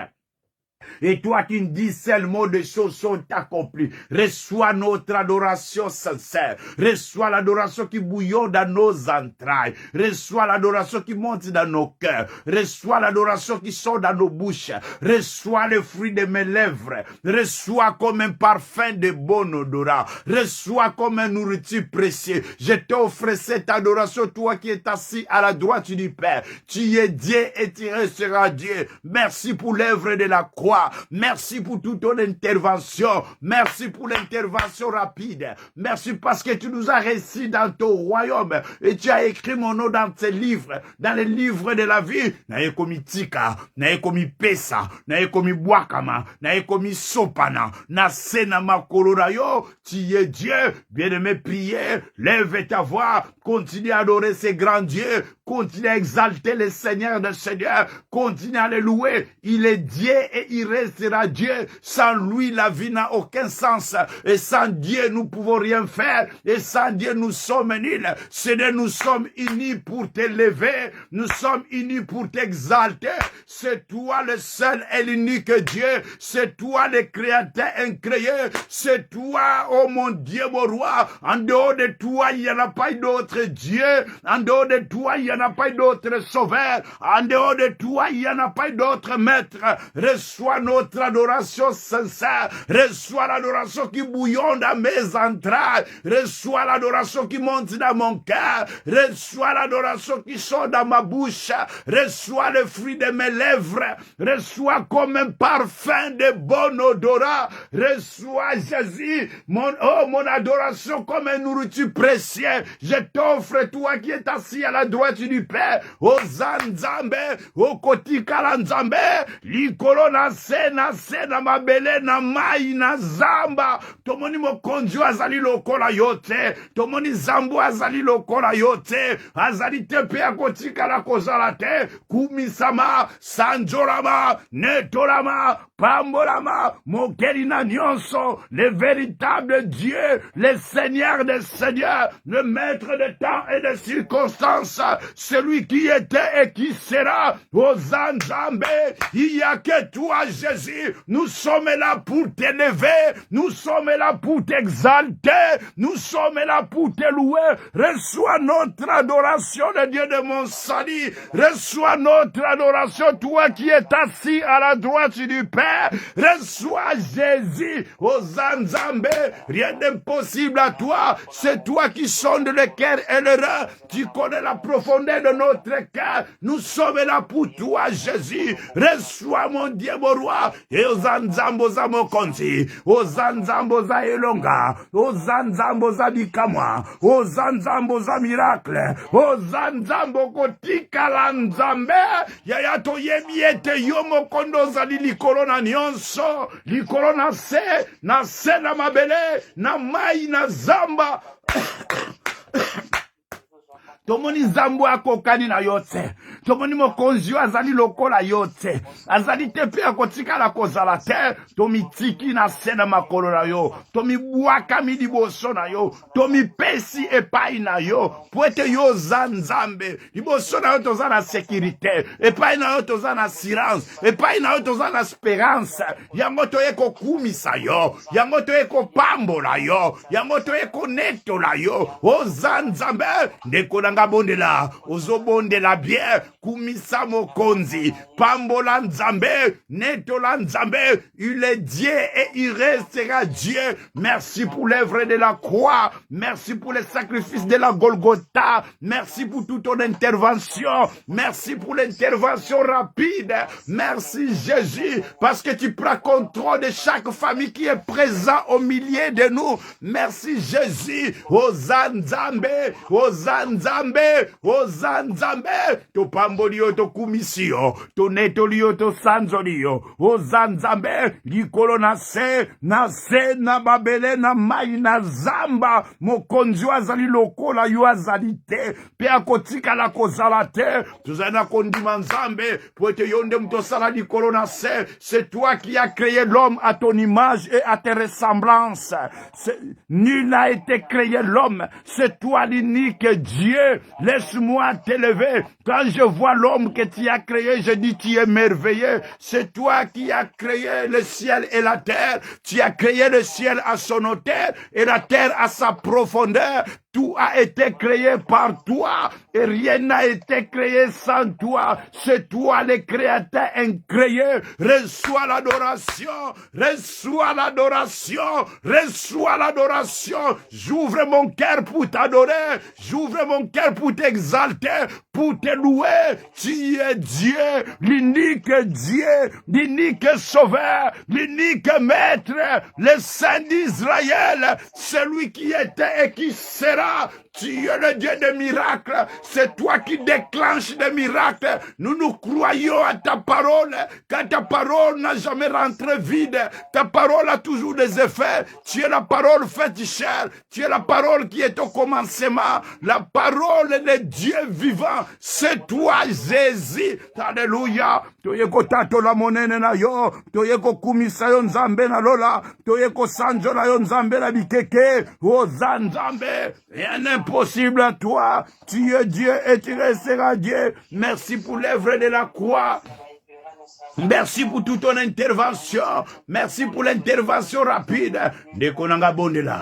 Et toi qui ne dis seul mot de choses sont accomplies. Reçois notre adoration sincère. Reçois l'adoration qui bouillonne dans nos entrailles. Reçois l'adoration qui monte dans nos cœurs. Reçois l'adoration qui sort dans nos bouches. Reçois le fruit de mes lèvres. Reçois comme un parfum de bon odorat. Reçois comme un nourriture précieux. Je t'offre cette adoration, toi qui es assis à la droite du Père. Tu es Dieu et tu resteras Dieu. Merci pour l'œuvre de la croix. Merci pour toute ton intervention. Merci pour l'intervention rapide. Merci parce que tu nous as réussi dans ton royaume et tu as écrit mon nom dans tes livres, dans les livres de la vie. Nae komi Tika, nae komi Pesa, nae komi Bwakama, nae komi Sopana, na sena makolo na yo. Tu es Dieu, bien-aimé, prier, lève ta voix, continue à adorer ces grands dieux, continue à exalter le Seigneur des Seigneurs, continue à le louer. Il est Dieu et il restera Dieu. Sans lui, la vie n'a aucun sens. Et sans Dieu, nous pouvons rien faire. Et sans Dieu, nous sommes nuls. Seigneur, nous sommes unis pour t'élever. Nous sommes unis pour t'exalter. C'est toi le seul et l'unique Dieu. C'est toi le créateur incréé. C'est toi, oh mon Dieu, mon roi. En dehors de toi, il n'y en a pas d'autre Dieu. En dehors de toi, il n'y en a pas d'autre sauveur. En dehors de toi, il n'y en a pas d'autre maître. Reçois notre adoration sincère. Reçois l'adoration qui bouillonne dans mes entrailles. Reçois l'adoration qui monte dans mon cœur. Reçois l'adoration qui sort dans ma bouche. Reçois le fruit de mes lèvres. Reçois comme un parfum de bon odorat. Reçois, Jésus, mon adoration comme un nourriture précieux. Je t'offre, toi qui es assis à la droite du Père. O Zanzambe, o Kotikala Nzambe, likolo na sena mabele na mai na zamba. Tomoni mokonzi azali lokola yote. Tomoni zambu azali lokola yote. Azali tepe ya kotikala kozala te. Kumisama, sanjorama, netolama, pambolama, mokelina nyonso, le véritable Dieu, le Seigneur des Seigneurs, le maître de temps et de circonstances, celui qui était et qui sera, aux Nzambe, il n'y a que toi, Jésus. Nous sommes là pour t'élever, nous sommes là pour t'exalter, nous sommes là pour te louer. Reçois notre adoration, le Dieu de mon salut. Reçois notre adoration, toi qui es assis à la droite du Père. Reçois Jésus, aux Nzambe. Rien d'impossible à toi. C'est toi qui sondes le cœur et le rein. Tu connais la profondeur de notre cœur. Nous sommes là pour toi, Jésus. Reçois mon Dieu, mon roi. Et aux Nzambo za mokonzi, aux Nzambo za elonga, aux Nzambo za bikamwa, aux Nzambo za miracle, aux Nzambo kotikala Nzambe. Yaya to yebi ete yo mokondo zali likolo na nyonso, likolo na se na mabele, na mai na zamba. tomoni nzambo akokani na yo te, tomoni mokonzi yo azali lokola yo te, azali te mpe akotikala kozala te, tomitiki na se na makolo na yo, tomibwakami liboso na yo, tomipesi epai na yo, po ete yo oza nzambe, liboso na yo toza na sécurité, epai na yo toza na assurance, epai na yo toza na espérance, yango toye kokumisa yo, yango toye kopambola yo, yango toye konetola yo, oza nzambe, ndeko nanga bondela, ozobondela bien, kumisa mokonzi, pambola nzambe, netola nzambe, il est Dieu et il restera Dieu. Merci pour l'œuvre de la croix, merci pour le sacrifice de la Golgotha, merci pour toute ton intervention, merci pour l'intervention rapide, merci Jésus, parce que tu prends contrôle de chaque famille qui est présent au milieu de nous. Merci Jésus, Ozanzambe, Ozanzambe, Ozanzambe, to pambolio to kumisio, to netolio to sanzolio, Ozanzambe, likolo na se na babele na mai na zamba, mokonzi azali lokola yo azali te, pe akotika la kozala te, tuzana kondima nzambe, po ete yonde mtosala likolo na se, c'est toi qui as créé l'homme à ton image et à tes ressemblances. Nul n'a été créé l'homme, c'est toi l'unique Dieu. Laisse-moi t'élever. Quand je vois l'homme que tu as créé, je dis tu es merveilleux. C'est toi qui as créé le ciel et la terre. Tu as créé le ciel à son hauteur et la terre à sa profondeur. Tout a été créé par toi et rien n'a été créé sans toi. C'est toi le créateur incréé. Reçois l'adoration, reçois l'adoration, reçois l'adoration. J'ouvre mon cœur pour t'adorer, j'ouvre mon cœur pour t'exalter, pour te louer. Tu es Dieu, l'unique Dieu, l'unique sauveur, l'unique maître, le Saint d'Israël, celui qui était et qui sera. Tu es le Dieu des miracles, c'est toi qui déclenches des miracles. Nous croyons à ta parole, car ta parole n'a jamais rentré vide. Ta parole a toujours des effets. Tu es la parole faite chair, tu es la parole qui est au commencement, la parole de Dieu vivant. C'est toi Jésus. Alléluia. Toyeko tato la monene na yo, toyeko kumisa yo nzambe na lola, toyeko sanjo na yo nzambe na bikeke, o nzambe. Rien n'est impossible à toi. Tu es Dieu et tu resteras Dieu. Merci pour l'œuvre de la croix. Merci pour toute ton intervention. Merci pour l'intervention rapide. Ndeko nanga bondela.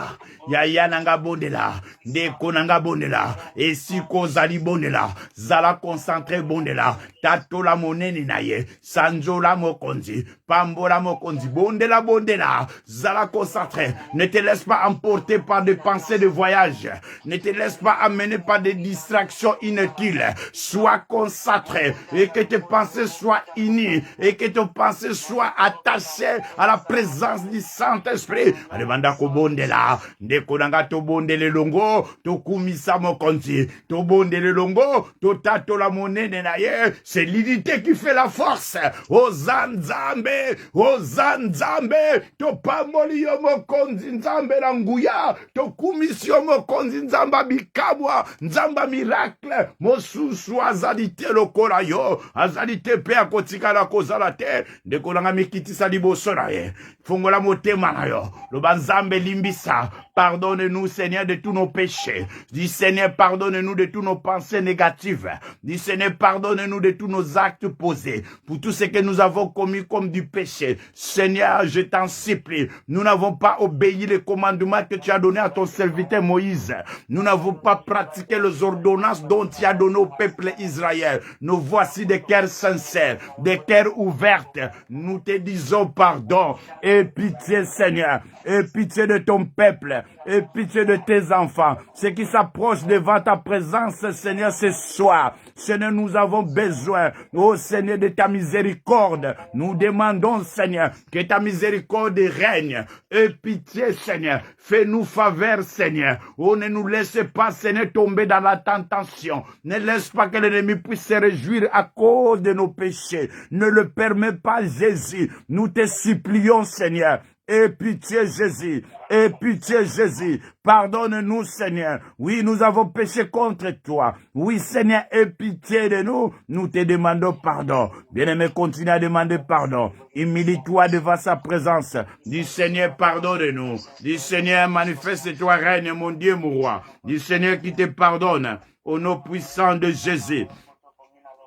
Yaya nanga bondela. Ndeko nanga bondela. Esiko zali bondela. Zala concentré bondela. Tato la monene na ye. Sanjo la mokonzi. Pambo la mokonzi. Bondela bondela. Zala concentré. Ne te laisse pas emporter par des pensées de voyage. Ne te laisse pas amener par des distractions inutiles. Sois concentré. Et que tes pensées soient unies. Et que tes pensées soient attachées à la présence du Saint-Esprit. Alebanda ko bondela. Ndeko nanga to bondele longo. To kumisa mokonzi. To bondele longo. To tato la monene na ye. C'est l'unité qui fait la force. Ozanzambe. Ozanzambe. To pamoli yo mokonzi nzambe la nguya. To kumisi yo mokonzi nzamba bikamwa. Nzamba miracle. Mosusu azalite lokola yo. Azalite pe akotika la koza la terre. Ndeko nanga mikitisa liboso na ye. Fongola motema na yo. Loba nzambe limbisa. Pardonne-nous, Seigneur, de tous nos péchés. Dis, Seigneur, pardonne-nous de tous nos pensées négatives. Dis, Seigneur, pardonne-nous de tous nos actes posés. Pour tout ce que nous avons commis comme du péché. Seigneur, je t'en supplie. Nous n'avons pas obéi les commandements que tu as donnés à ton serviteur Moïse. Nous n'avons pas pratiqué les ordonnances dont tu as donné au peuple Israël. Nous voici des cœurs sincères, des cœurs ouverts. Nous te disons pardon. Et pitié, Seigneur. Et pitié de ton peuple. Et pitié de tes enfants. Ceux qui s'approchent devant ta présence, Seigneur, ce soir. Seigneur, nous avons besoin, oh Seigneur, de ta miséricorde. Nous demandons, Seigneur, que ta miséricorde règne. Et pitié, Seigneur. Fais-nous faveur, Seigneur. Oh, ne nous laisse pas, Seigneur, tomber dans la tentation. Ne laisse pas que l'ennemi puisse se réjouir à cause de nos péchés. Ne le permets pas, Jésus. Nous te supplions, Seigneur. Aie pitié, Jésus. Aie pitié, Jésus. Pardonne-nous, Seigneur. Oui, nous avons péché contre toi. Oui, Seigneur, aie pitié de nous. Nous te demandons pardon. Bien-aimé, continue à demander pardon. Humilie-toi devant sa présence. Dis, Seigneur, pardonne-nous. Dis, Seigneur, manifeste-toi, règne, mon Dieu, mon roi. Dis, Seigneur, qui te pardonne. Au nom puissant de Jésus.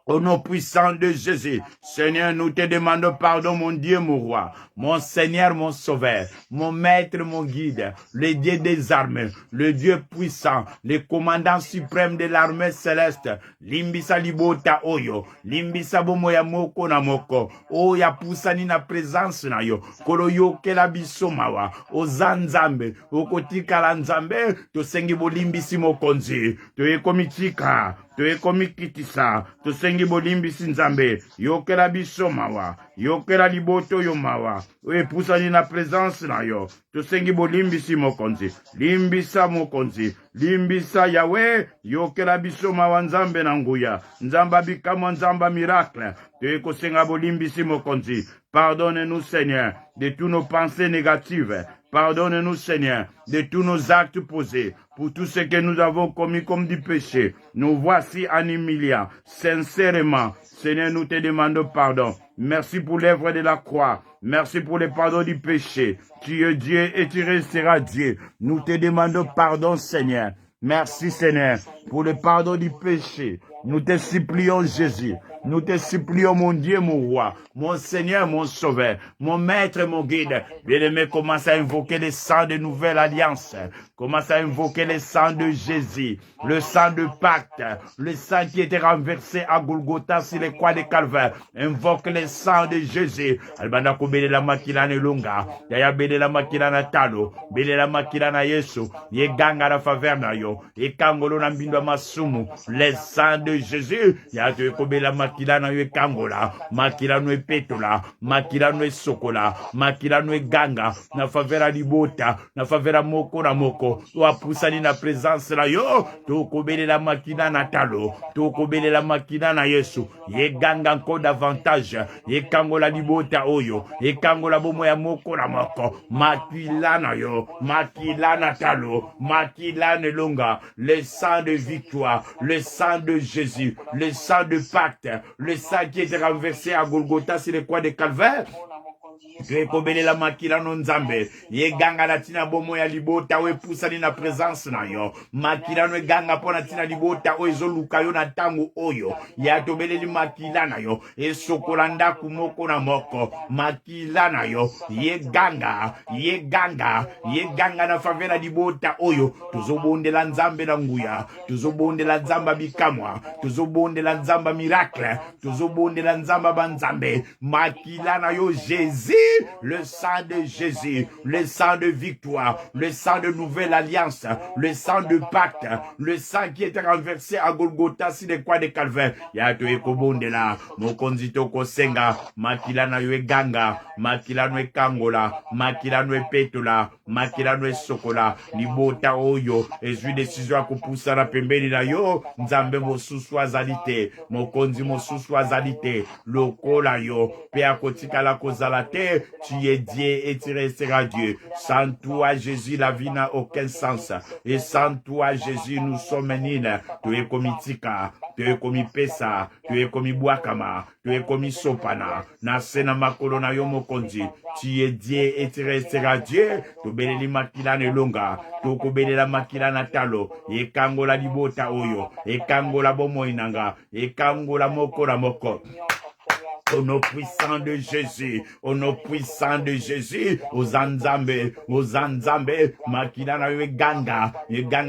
Au nom puissant de Jésus, Seigneur, nous te demandons pardon, mon Dieu, mon roi, mon Seigneur, mon sauveur, mon maître, mon guide, le Dieu des armées, le Dieu puissant, le commandant suprême de l'armée céleste, limbisa libota oyo, limbisa bomoya moko na moko, oya pusani na présence na yo, kolo yoke la bisomawa, ozanzambe, okotika la nzambe, to sengi bolimbisi mokonzi, to ekomitika, to ekomikitisa, to sengi bolimbisi nzambe, yokela biso mawa, yokela liboto yo mawa, epusani na présence na yo, to sengi bolimbisi mokonzi, limbisa mokonzi, limbisa Yahweh, yokela biso mawa nzambe na nguya, nzamba bikamo nzamba miracle, to ekosenga bolimbisi mokonzi. Pardonne-nous, Seigneur, de tous nos pensées négatives. Pardonne-nous, Seigneur, de tous nos actes posés, pour tout ce que nous avons commis comme du péché. Nous voici en humiliant, sincèrement. Seigneur, nous te demandons pardon. Merci pour l'œuvre de la croix. Merci pour le pardon du péché. Tu es Dieu et tu resteras Dieu. Nous te demandons pardon, Seigneur. Merci, Seigneur, pour le pardon du péché. Nous te supplions, Jésus. Nous te supplions, mon Dieu, mon roi, mon Seigneur, mon sauveur, mon maître, mon guide. Bien-aimé, commence à invoquer le sang de nouvelle alliance. Commence à invoquer le sang de Jésus, le sang de pacte, le sang qui était renversé à Golgotha sur les croix de Calvaire. Invoque le sang de Jésus. Albanda ko bele la makila ne lunga, yaya bele la makila na talo, bele la makila na Yesu, ye ganga la faveur na yo, ye kangolo na mbindo masumu, le sang de Jésus, ya te ko bele la makila na yo kangola, makila no petola, makila no sokola, makila no ganga, na faveur libota, na faveur moko na moko. Wapusani na présence la yo, tokobele la makina na talo, tokobele la makina na Yesu, ye ganga encore davantage, ye kangola libota oyo, ye kangola bomo ya moko na moko, makila na yo, makila na talo, makila ne longa, le sang de victoire, le sang de Jésus, le sang de pacte, le sang qui était renversé à Golgotha sur les croix de Calvaire. Kobele la makila no nzambe ye ganga na tina bomo ya libota we pusani na présence na yo makila no ganga pona tina libota o ezoluka yo na tango oyo ya tobele li makila na yo e sokolanda kumoko na moko makila na yo ye ganga na favela libota oyo tuzobondela nzambe na nguya tuzobondela nzamba bikamwa tuzobondela nzamba miracle tuzobondela nzamba banzambe makila na yo Jésus, le sang de Jésus, le sang de victoire, le sang de nouvelle alliance, le sang de pacte, le sang qui était renversé à Golgotha sur les croix de Calvaire. Yato ekobondela, mokonzito kosenga, makila na yo ganga, makila no kangola, makila no petola, makila no sokola, libota oyo, ezui décision akupusa na pembeni na yo, nzambe mosusu azalite, mokonzi mosusu azalite, lokola yo, pe akotika la kozalate, tu es Dieu et tu resteras Dieu. Sans toi, Jésus, la vie n'a aucun sens. Et sans toi, Jésus, nous sommes nul. Tu es comme Tika, tu es comme Pesa, tu es comme Buakama, tu es comme Sopana. Nasena makolo na yo mokonzi. Tu es Dieu et tu resteras Dieu. Tu beleli makila ne longa. Tu kobelela makila na talo. E kangola libota oyo. E kangola bomo inanga. E kangola moko na moko. Au nom puissant de Jésus, au nom puissant de Jésus, aux Anzambe, makina na ye ganga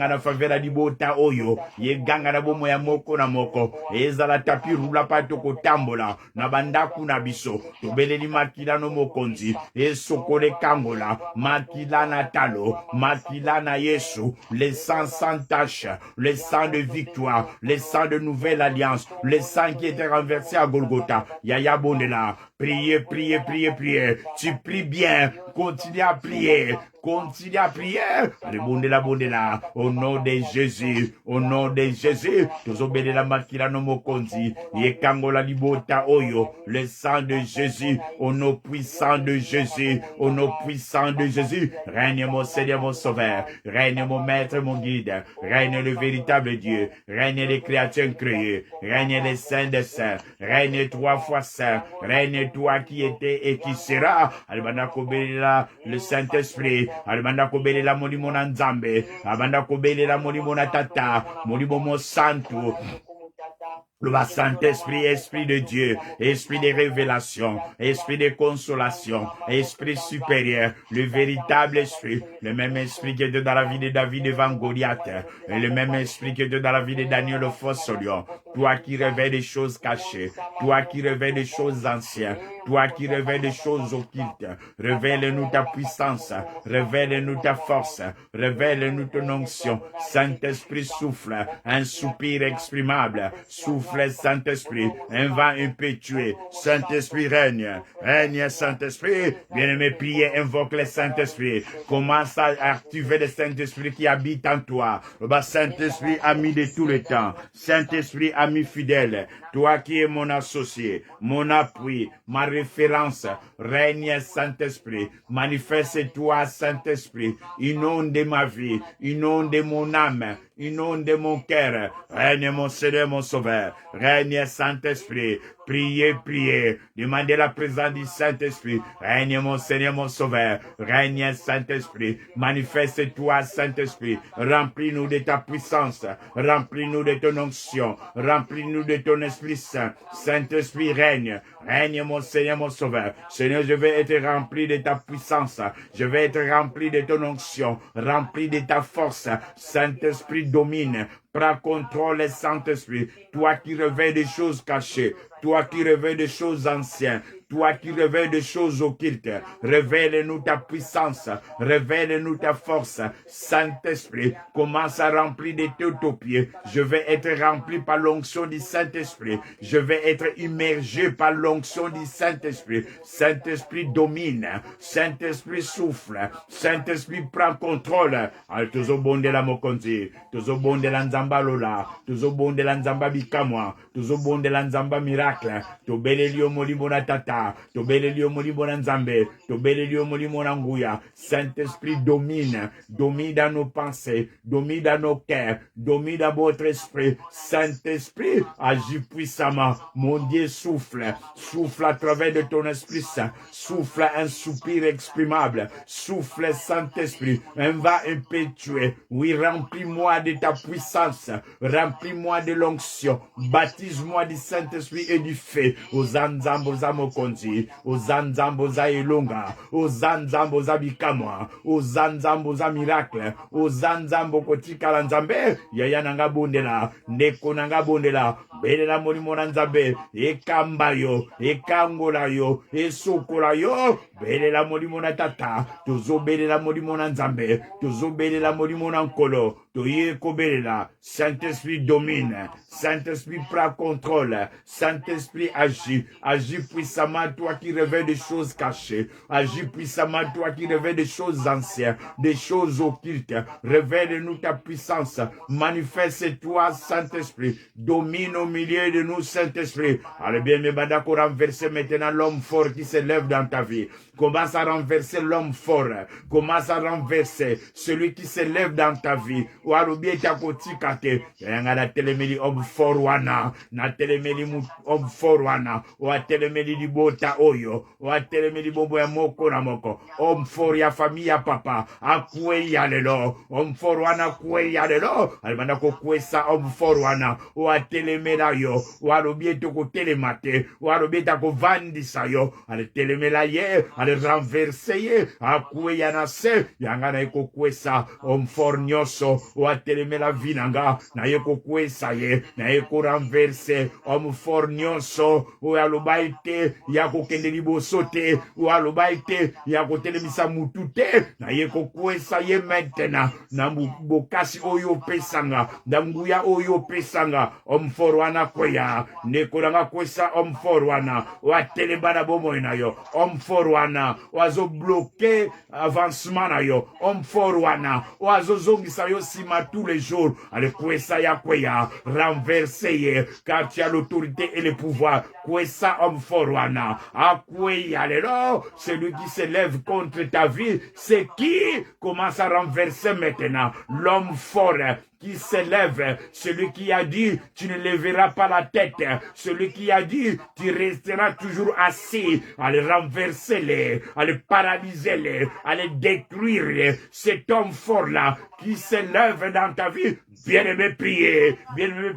na favela libota oyo, ye ganga na bomo ya moko na moko, ezala tapi rula pato kotambola, na bandaku na biso, tobeleli makila no mokonzi, esokole kangola, makila na talo, makila na Yesu, le sang sans tache, le sang de victoire, le sang de nouvelle alliance, le sang qui était renversé à Golgotha, Yaya Bondela, priez. Tu pries bien, Continue à prier. Continue à prier. Allez, bondela. Au nom de Jésus. Au nom de Jésus. Tozobele la makila no mokonzi. Yekango la libota oyo. Le sang de Jésus. Au nom puissant de Jésus. Au nom puissant de Jésus. Règne mon Seigneur, mon Sauveur. Règne mon Maître, mon Guide. Règne le véritable Dieu. Règne les créatures créées. Règne les saints des saints. Règne 3 fois saint. Règne toi qui étais et qui sera. Alibanda kobelela le Saint-Esprit. Alibanda kobelela molimo na Nzambe. Alibanda kobelela molimo na Tata. Molimo mo santo. Le Saint-Esprit, Esprit de Dieu, Esprit de révélation, Esprit de consolation, Esprit supérieur, le véritable Esprit, le même Esprit qui était dans la vie de David devant Goliath, et le même Esprit qui était dans la vie de Daniel le faux lion. Toi qui révèles des choses cachées, toi qui révèles des choses anciennes, toi qui révèles des choses occultes, révèle-nous ta puissance, révèle-nous ta force, révèle-nous ton onction. Saint-Esprit souffle, un soupir exprimable, souffle Saint-Esprit, un vent impétueux. Saint-Esprit règne, règne Saint-Esprit. Bien-aimé, priez, invoque le Saint-Esprit. Commence à activer le Saint-Esprit qui habite en toi. Le Saint-Esprit, ami de tout le temps. Saint-Esprit, ami fidèle. Toi qui es mon associé, mon appui, ma référence, règne Saint-Esprit. Manifeste-toi, Saint-Esprit. Inonde ma vie, inonde mon âme, inonde mon cœur. Règne mon Seigneur, mon Sauveur. Règne Saint-Esprit. Priez, priez. Demandez la présence du Saint-Esprit. Règne mon Seigneur, mon Sauveur. Règne Saint-Esprit. Manifeste-toi, Saint-Esprit. Remplis-nous de ta puissance. Remplis-nous de ton onction. Remplis-nous de ton Esprit Saint. Saint-Esprit règne. Règne mon Seigneur, mon Sauveur. Seigneur, je vais être rempli de ta puissance. Je vais être rempli de ton onction. Rempli de ta force. Saint-Esprit domine. Prends contrôle, Saint-Esprit. Toi qui réveilles des choses cachées. Toi qui réveilles des choses anciennes. Toi qui révèles des choses occultes, révèle-nous ta puissance, révèle-nous ta force. Saint-Esprit, commence à remplir de tes pieds. Je vais être rempli par l'onction du Saint-Esprit. Je vais être immergé par l'onction du Saint-Esprit. Saint-Esprit domine. Saint-Esprit souffle. Saint-Esprit prend contrôle. Tuzo bonde la mokonzi. Tuzo bonde la nzamba lola. Tuzo bonde la nzamba bikamwa. Tuzo bonde la nzamba miracle. Tobelelio molimo na tata. Tobelelio molimo na nzambe. Tobelelio molimo na nguya. Saint-Esprit domine. Domine dans nos pensées. Domine dans nos cœurs. Domine dans votre esprit. Saint-Esprit agit puissamment. Mon Dieu souffle. Souffle à travers de ton Esprit Saint. Souffle un soupir exprimable. Souffle Saint-Esprit. Un vent impétueux. Oui, remplis-moi de ta puissance. Remplis-moi de l'onction. Baptise-moi du Saint-Esprit et du feu. Aux anzambo za mokonzi. Aux anzambo za elonga. Aux anzambo za bikamwa. Aux anzambo za miracle. Aux anzambo kotika la nzambe. Yaya nanga bondela. Ndeko nanga bondela. Belela molimo na nzambe. Ekamba yo. Ekangola yo. Esokola yo. Belela molimo na tata. Tozo belela molimo na nzambe. Tozo belela molimo na nkolo. Toye kobelela. Saint-Esprit domine. Saint-Esprit prend contrôle. Saint-Esprit agit. Agis puissamment, toi qui révèles des choses cachées. Agis puissamment, toi qui révèles des choses anciennes, des choses occultes. Révèle-nous ta puissance. Manifeste-toi, Saint-Esprit. Domine au milieu de nous, Saint-Esprit. Allez bien, mes badako, renverser maintenant l'homme fort qui se lève dans ta vie. Commence à renverser l'homme fort. Commence à renverser celui qui se lève dans ta vie. Ou à l'oublier ta kotikate. Yanga telemeli homme fort wana. Na telemeli homme fort wana. Ou à telemeli di bota oyo. Ou à telemeli bobo ya moko na moko. Homme fort ya famille ya papa. A kwe ya lelo. Homme fort wana kwe ya lelo. Almanda ko kwe sa homme fort wana. Ou à telemela yo. Ou à l'oublier to ko telemate. Ou à l'oublier ta ko vandisa yo. Ale telemela ye. renverser akue yanase yangana iko kwesa omfornyoso wateleme la vinanga na yeko kwesa ye na yeko renverse homme fort nyonso oyo aloba ete ya kokende liboso te oyo aloba ete ya kotelemisa mutu te na yeko kwesa ye maintenant na bokasi oyo opesanga na nguya oyo opesanga homme fort wana kweya ndeko nanga kwesa homme fort wana watelemba na bomoi na yo homme fort wana wazobloke avancement na yo homme fort wana wazozongisa yo sima tous les jours ale kwesa ya kweya renverser ye car tu as l'autorité et le pouvoir kwesa homme fort wana akweya lelo celui qui s'élève contre ta vie c'est qui commence à renverser maintenant l'homme fort qui s'élève, celui qui a dit tu ne lèveras pas la tête, celui qui a dit tu resteras toujours assis, allez renverser-les, allez paralyser-les, allez détruire cet homme fort-là qui s'élève dans ta vie. Bien-aimé, priez, bien-aimé,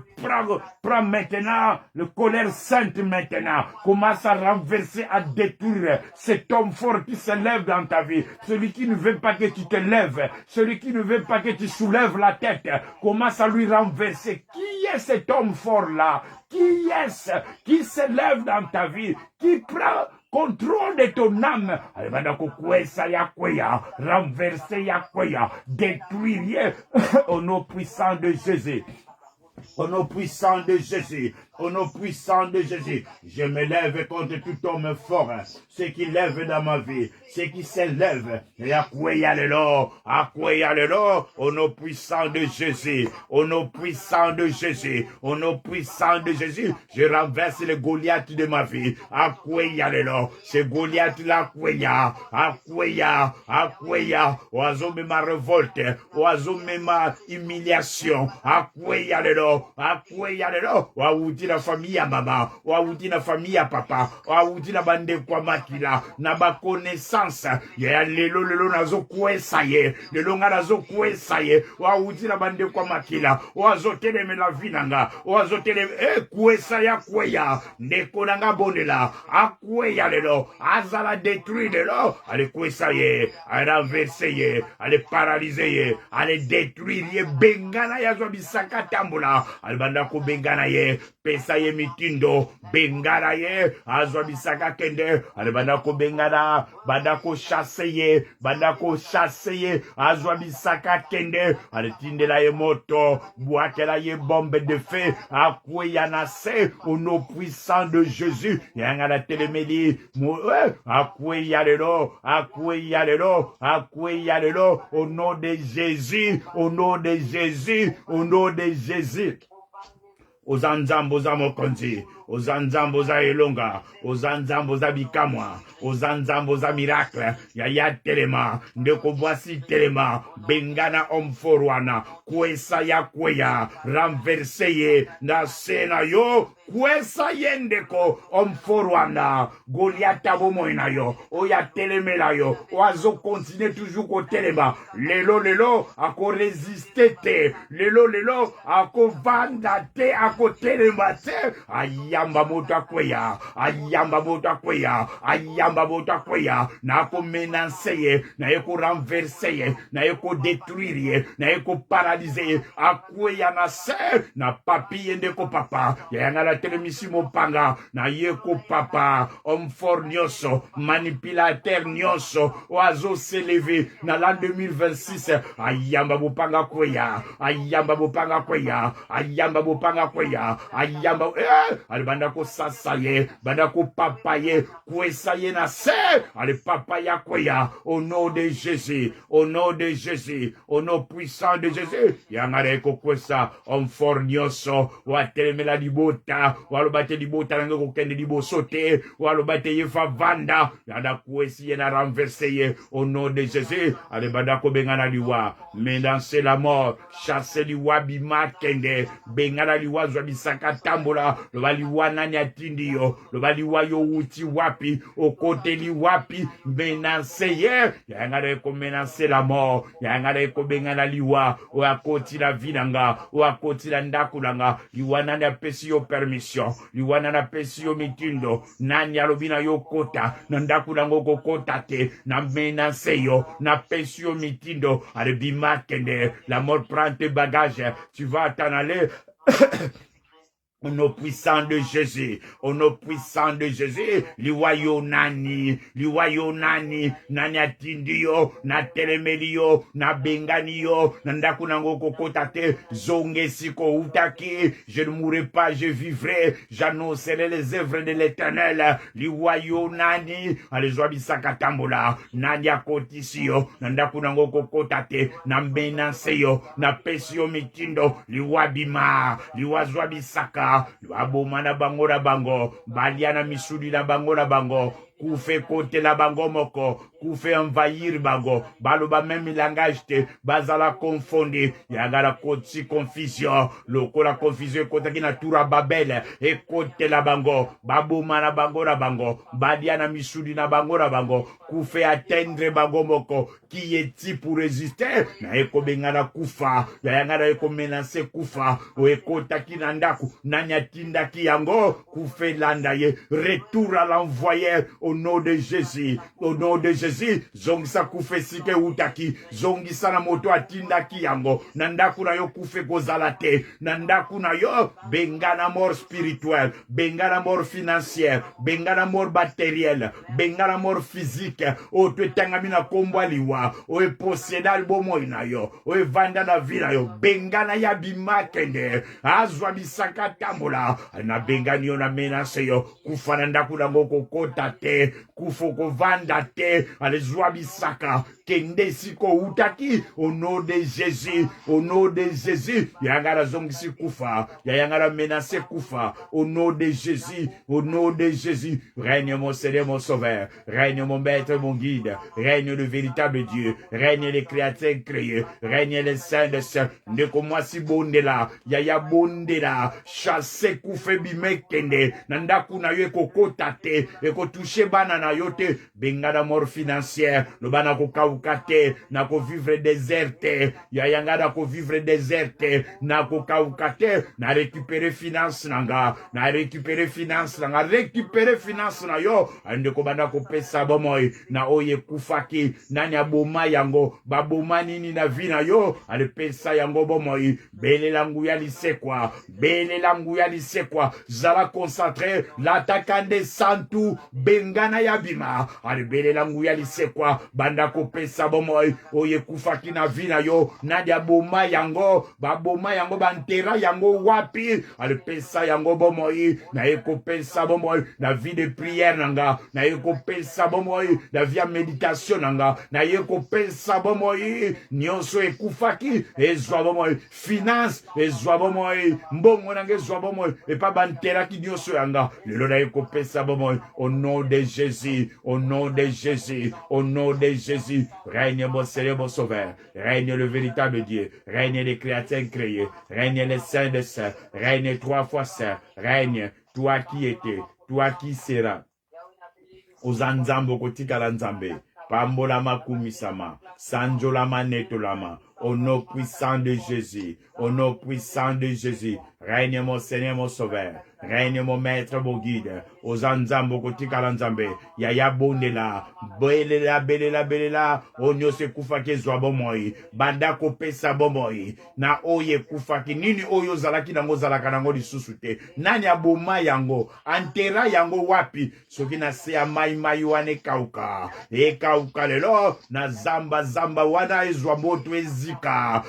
prends maintenant le colère sainte maintenant, commence à renverser, à détruire cet homme fort qui s'élève dans ta vie, celui qui ne veut pas que tu te lèves, celui qui ne veut pas que tu soulèves la tête, commence à lui renverser. Qui est cet homme fort-là? Qui est-ce qui s'élève dans ta vie, qui prend contrôle de ton âme? Renverser Yakweya, détruire au nom puissant de Jésus. Au nom puissant de Jésus, au nom puissant de Jésus, je me lève contre tout homme fort, ce qui lève dans ma vie, ce qui s'élève, et Akweya lelo, au nom puissant de Jésus, au nom puissant de Jésus, au nom puissant de Jésus, je renverse le Goliath de ma vie, Akweya lelo, ce Goliath là, Akweya, oiseau me ma révolte, oiseau me ma humiliation, Akweya lelo, wauti na famille ya mama, wauti na famille ya papa, wauti na bande kwa makila, na ba connaissance, ya lelo nazo kwesa ye, lelo nga nazo kwesa ye, wauti na bande kwa makila, wazoteleme la vinanga, wazoteleme, kwesa ya kweya, ndeko nanga bonela, akweya lelo, azala détruit lelo, ale kwesa ye, ale renverse ye, ale paralyse ye, ale détruire ye, bengana ya zo bisaka tambula, albanda ko bengana ye pesa ye mitindo bengana ye azwa bisaka kende albanda ko bengana banda ko chasse ye azwa bisaka kende altindela ye moto boakela ye bombe de feu akweya na se au nom puissant de Jésus yanga la telemeli akweya lelo au nom de Jésus, au nom de Jésus, au nom de Jésus. Ozanzambo za mokonzi, ozanzambo za elonga, ozanzambo za bikamwa, ozanzambo za miracle, yaya telema, ndeko voici telema, bengana homme forwana, kwesa ya kweya, renverseye, na sena yo, kwesa yendeko, homme forwana, Goliath bomoina yo, oya telemela yo, oazo continue toujours ko telema, lelo, ako résister te, lelo, ako vanda te, ako telema te, ayamba mota kweya, na ako menacer, na eko renverser, na eko détruire, na eko paralyser, akweya na se, na papi yendeko papa, yanga la telemisimo panga, na yeko papa, homme fort nyonso, manipulateur nyonso, oiseau s'élever, na l'an 2026, ayamba bopanga kweya, albanda ko sasa ye, banda ko papa ye, kwesa ye na se, ale papa ya kweya, au nom de Jésus, au nom de Jésus, au nom puissant de Jésus, yangare ko kwesa, homme fort nyonso, watelemela libota, walobate libota nange ko kende libosote, walobate ye favanda, yada kwesi ye na renverser ye, au nom de Jésus, ale banda ko bengana liwa, menacer la mort, chasser liwa bima kende, bengana liwa zwa bisaka tambola, lo bali liwa nani atindi yo loba liwa yo uti wapi okote li wapi menace ye yangala ko menace la mort yangala ko bengana liwa o akoti la vinanga o akoti la ndakulanga liwa nani apesi yo permission liwa nani apesi yo mitindo nani alobina yo kota na ndakulanga ko kota te na menace yo na pesi yo mitindo ale bimakende la mort prend tes bagages tu vas t'en aller au nom puissant de Jésus, au nom puissant de Jésus, liwayo nani, nani atindi yo, na telemeli yo, na bengani yo, nandaku nango kokotate, zonge siko utaki, je ne mourrai pas, je vivrai, j'annoncerai les œuvres de l'Éternel, liwayo nani, alizwa bisaka tambola, nani akotisi yo, nandaku nango kokotate, na menase yo, na pesi yo mitindo, liwabima, liwazwa bisaka, Aboma na bango na bango, baliana misudi na bango, kufe kote la bango moko, kufe envahir bango, baloba même langage te, bazala confonde, yagala koti confusion, loko la confusion kota kina tura babel, e kote la bango, baboma na bango, baliana misudi na bango, kufe atteindre bango moko, qui est-il pour résister, na eko bengana kufa, yagala eko menace kufa, o eko takina ndaku, nanya tindaki yango, kufe landa ye, retour à l'envoyeur, au nom de Jésus, au nom de Jésus, zongisa kufe sike utaki, zongisa na moto atindaki yango, nandaku na yo kufe kozalate, nandaku na yo, bengana mort spirituel, bengana mort financière, bengana mort matériel, bengana mort physique, o te tangamina kombwa liwa, o e poseda albomo na yo, o e vanda na vina yo, bengana ya bimakende, azwa bisaka tambola, na bengani yo na menase yo, kufana ndaku na ngoko kota te, kufoko vanda te, alizwa bisaka, kende siko utaki, au nom de Jésus, au nom de Jésus, yangara zongisi kufa, yangara menase kufa, au nom de Jésus, au nom de Jésus, règne mon Seigneur, mon Sauveur, règne mon Maître, mon Guide, règne le véritable Dieu, règne les créateurs créés, règne les saints de saints, ne comme si bondela, yaya bondela, chasse kufe bimekende, nandaku na yo kokotate, eko touche bana na yote, bengada mort financière, le bana kokaukate, na ko vivre déserte, yayangada ko vivre déserte, na kokaukate, na récupérer finance nanga, na récupérer finance nanga, récupérer finance na yo, ande ko bana ko pesa bomoy, na oye kufaki, nani aboma yango, baboma nini na vina yo, ale pesa yango bomoy, bele langu ya lisekwa, zala concentré, l'attaquant santu, bengana yabima, ale bele langu ya lisekwa, banda ko pesa bomoy, oye kufaki na vina yo, nadia boma yango, baboma yango, bantera yango wapi, ale pesa yango bomoy, na eko pesa bomoy, na vie de prière nanga, na eko pesa bomoy, na vie de méditation nanga, na eko pesa bomoy, nyonso ekufaki, ezwa bomoy, finance, ezwa bomoy, mbongo nanga ezwa bomoy, et pas bantera ki nyonso yanga, lelo na eko pesa bomoy, au nom de Jésus, au nom de Jésus, au nom de Jésus, règne mon Seigneur, mon Sauveur, règne le véritable Dieu, règne les créateurs créés, règne les saints de saints, règne 3 fois saint, règne toi qui étais, toi qui seras, Ozanzambo kotika la nzambe, pambolama kumisama, sanjolama netolama, au nom puissant de Jésus, au nom puissant de Jésus, règne mon Seigneur, mon Sauveur, règne mon Maître, mon Guide, Ozanzambo kotika la nzambe, yaya bondela, belela, onyo se kufaki zwa bomoi, banda ko pesa bomoi, na oye kufaki, nini oyo zalaki nango zalaka nango lisusu te, nani aboma yango, antera yango wapi, soki na se ya mai wane kauka, e kauka lelo, na zamba wana ezwa moto ezika,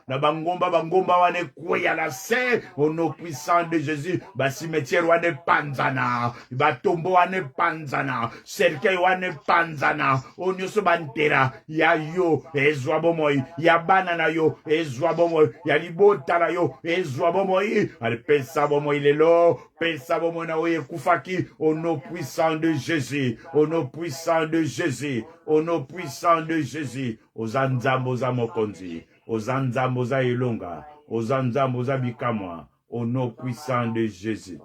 na bangomba wane kweya la se, au nom puissant de Jésus, ba cimetière wane panzana, ba tombo wane panzana, cercueil wane panzana, onyoso bantera, ya yo, ezwa bomoi, ya banana yo, ezwa bomoi, ya libota na yo, ezwa bomoi, al pesa bomoi lelo, pesa bomoi na oye kufaki, au nom puissant de Jésus, au nom puissant de Jésus, au nom puissant de Jésus, ozanzambo za mokonzi, ozanzambo za ilonga, ozanzambo za bikamwa, Au nom puissant de Jésus.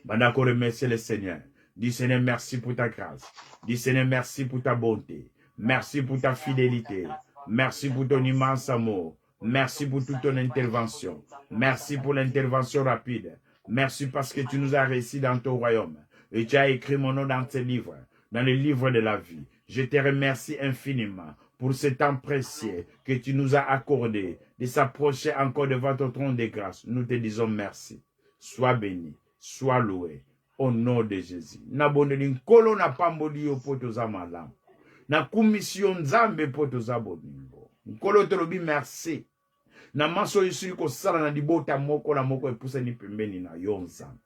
Pendant qu'on remercie le Seigneur. Dis Seigneur, merci pour ta grâce. Dis Seigneur, merci pour ta bonté. Merci pour ta fidélité. Merci pour ton immense amour. Merci pour toute ton intervention. Merci pour l'intervention rapide. Merci parce que tu nous as réussi dans ton royaume. Et tu as écrit mon nom dans tes livres, dans le livre de la vie. Je te remercie infiniment pour ce temps précieux que tu nous as accordé de s'approcher encore devant ton trône de grâce. Nous te disons merci. Sois béni, sois loué. Au nom de Jésus. Nabondeli nkolo na pamboli yo poto za malamu. Na kumission nzambe poto za boningo. Nkolo telobi merci. Na maso yisuri ko sala na dibota moko na moko epuse ni pembeni na yo nzambe.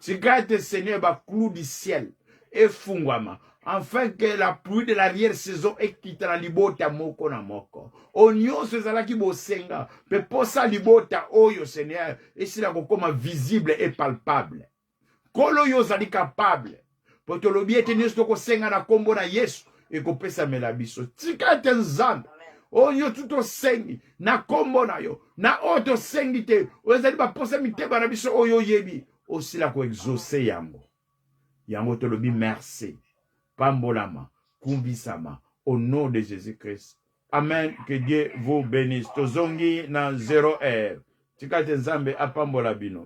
Tigate Seigneur ba clou du ciel efungwama. Afin que la pluie de l'arrière-saison quitte la libota moko na moko. Onyo se zalaki bosenga. Pe posa libota oyo Seigneur. Et sila kokoma visible et palpable. Kolo yo zali capable. Poto lobi eteni stoko senga na kombo na Yesu. E kopesa melabiso. Tika ete nzambe. Oyo tuto sengi. Na kombo na yo. Na oto sengi te. Oyo zali ba posa miteba na biso oyo yebi. Osila ko exaucer yango. Yango to lobi merci. Pambolama. Kumbisama. Au nom de Jésus-Christ. Amen. Que Dieu vous bénisse. Tozongi na 0 heure. Tika ete nzambe apambola bino.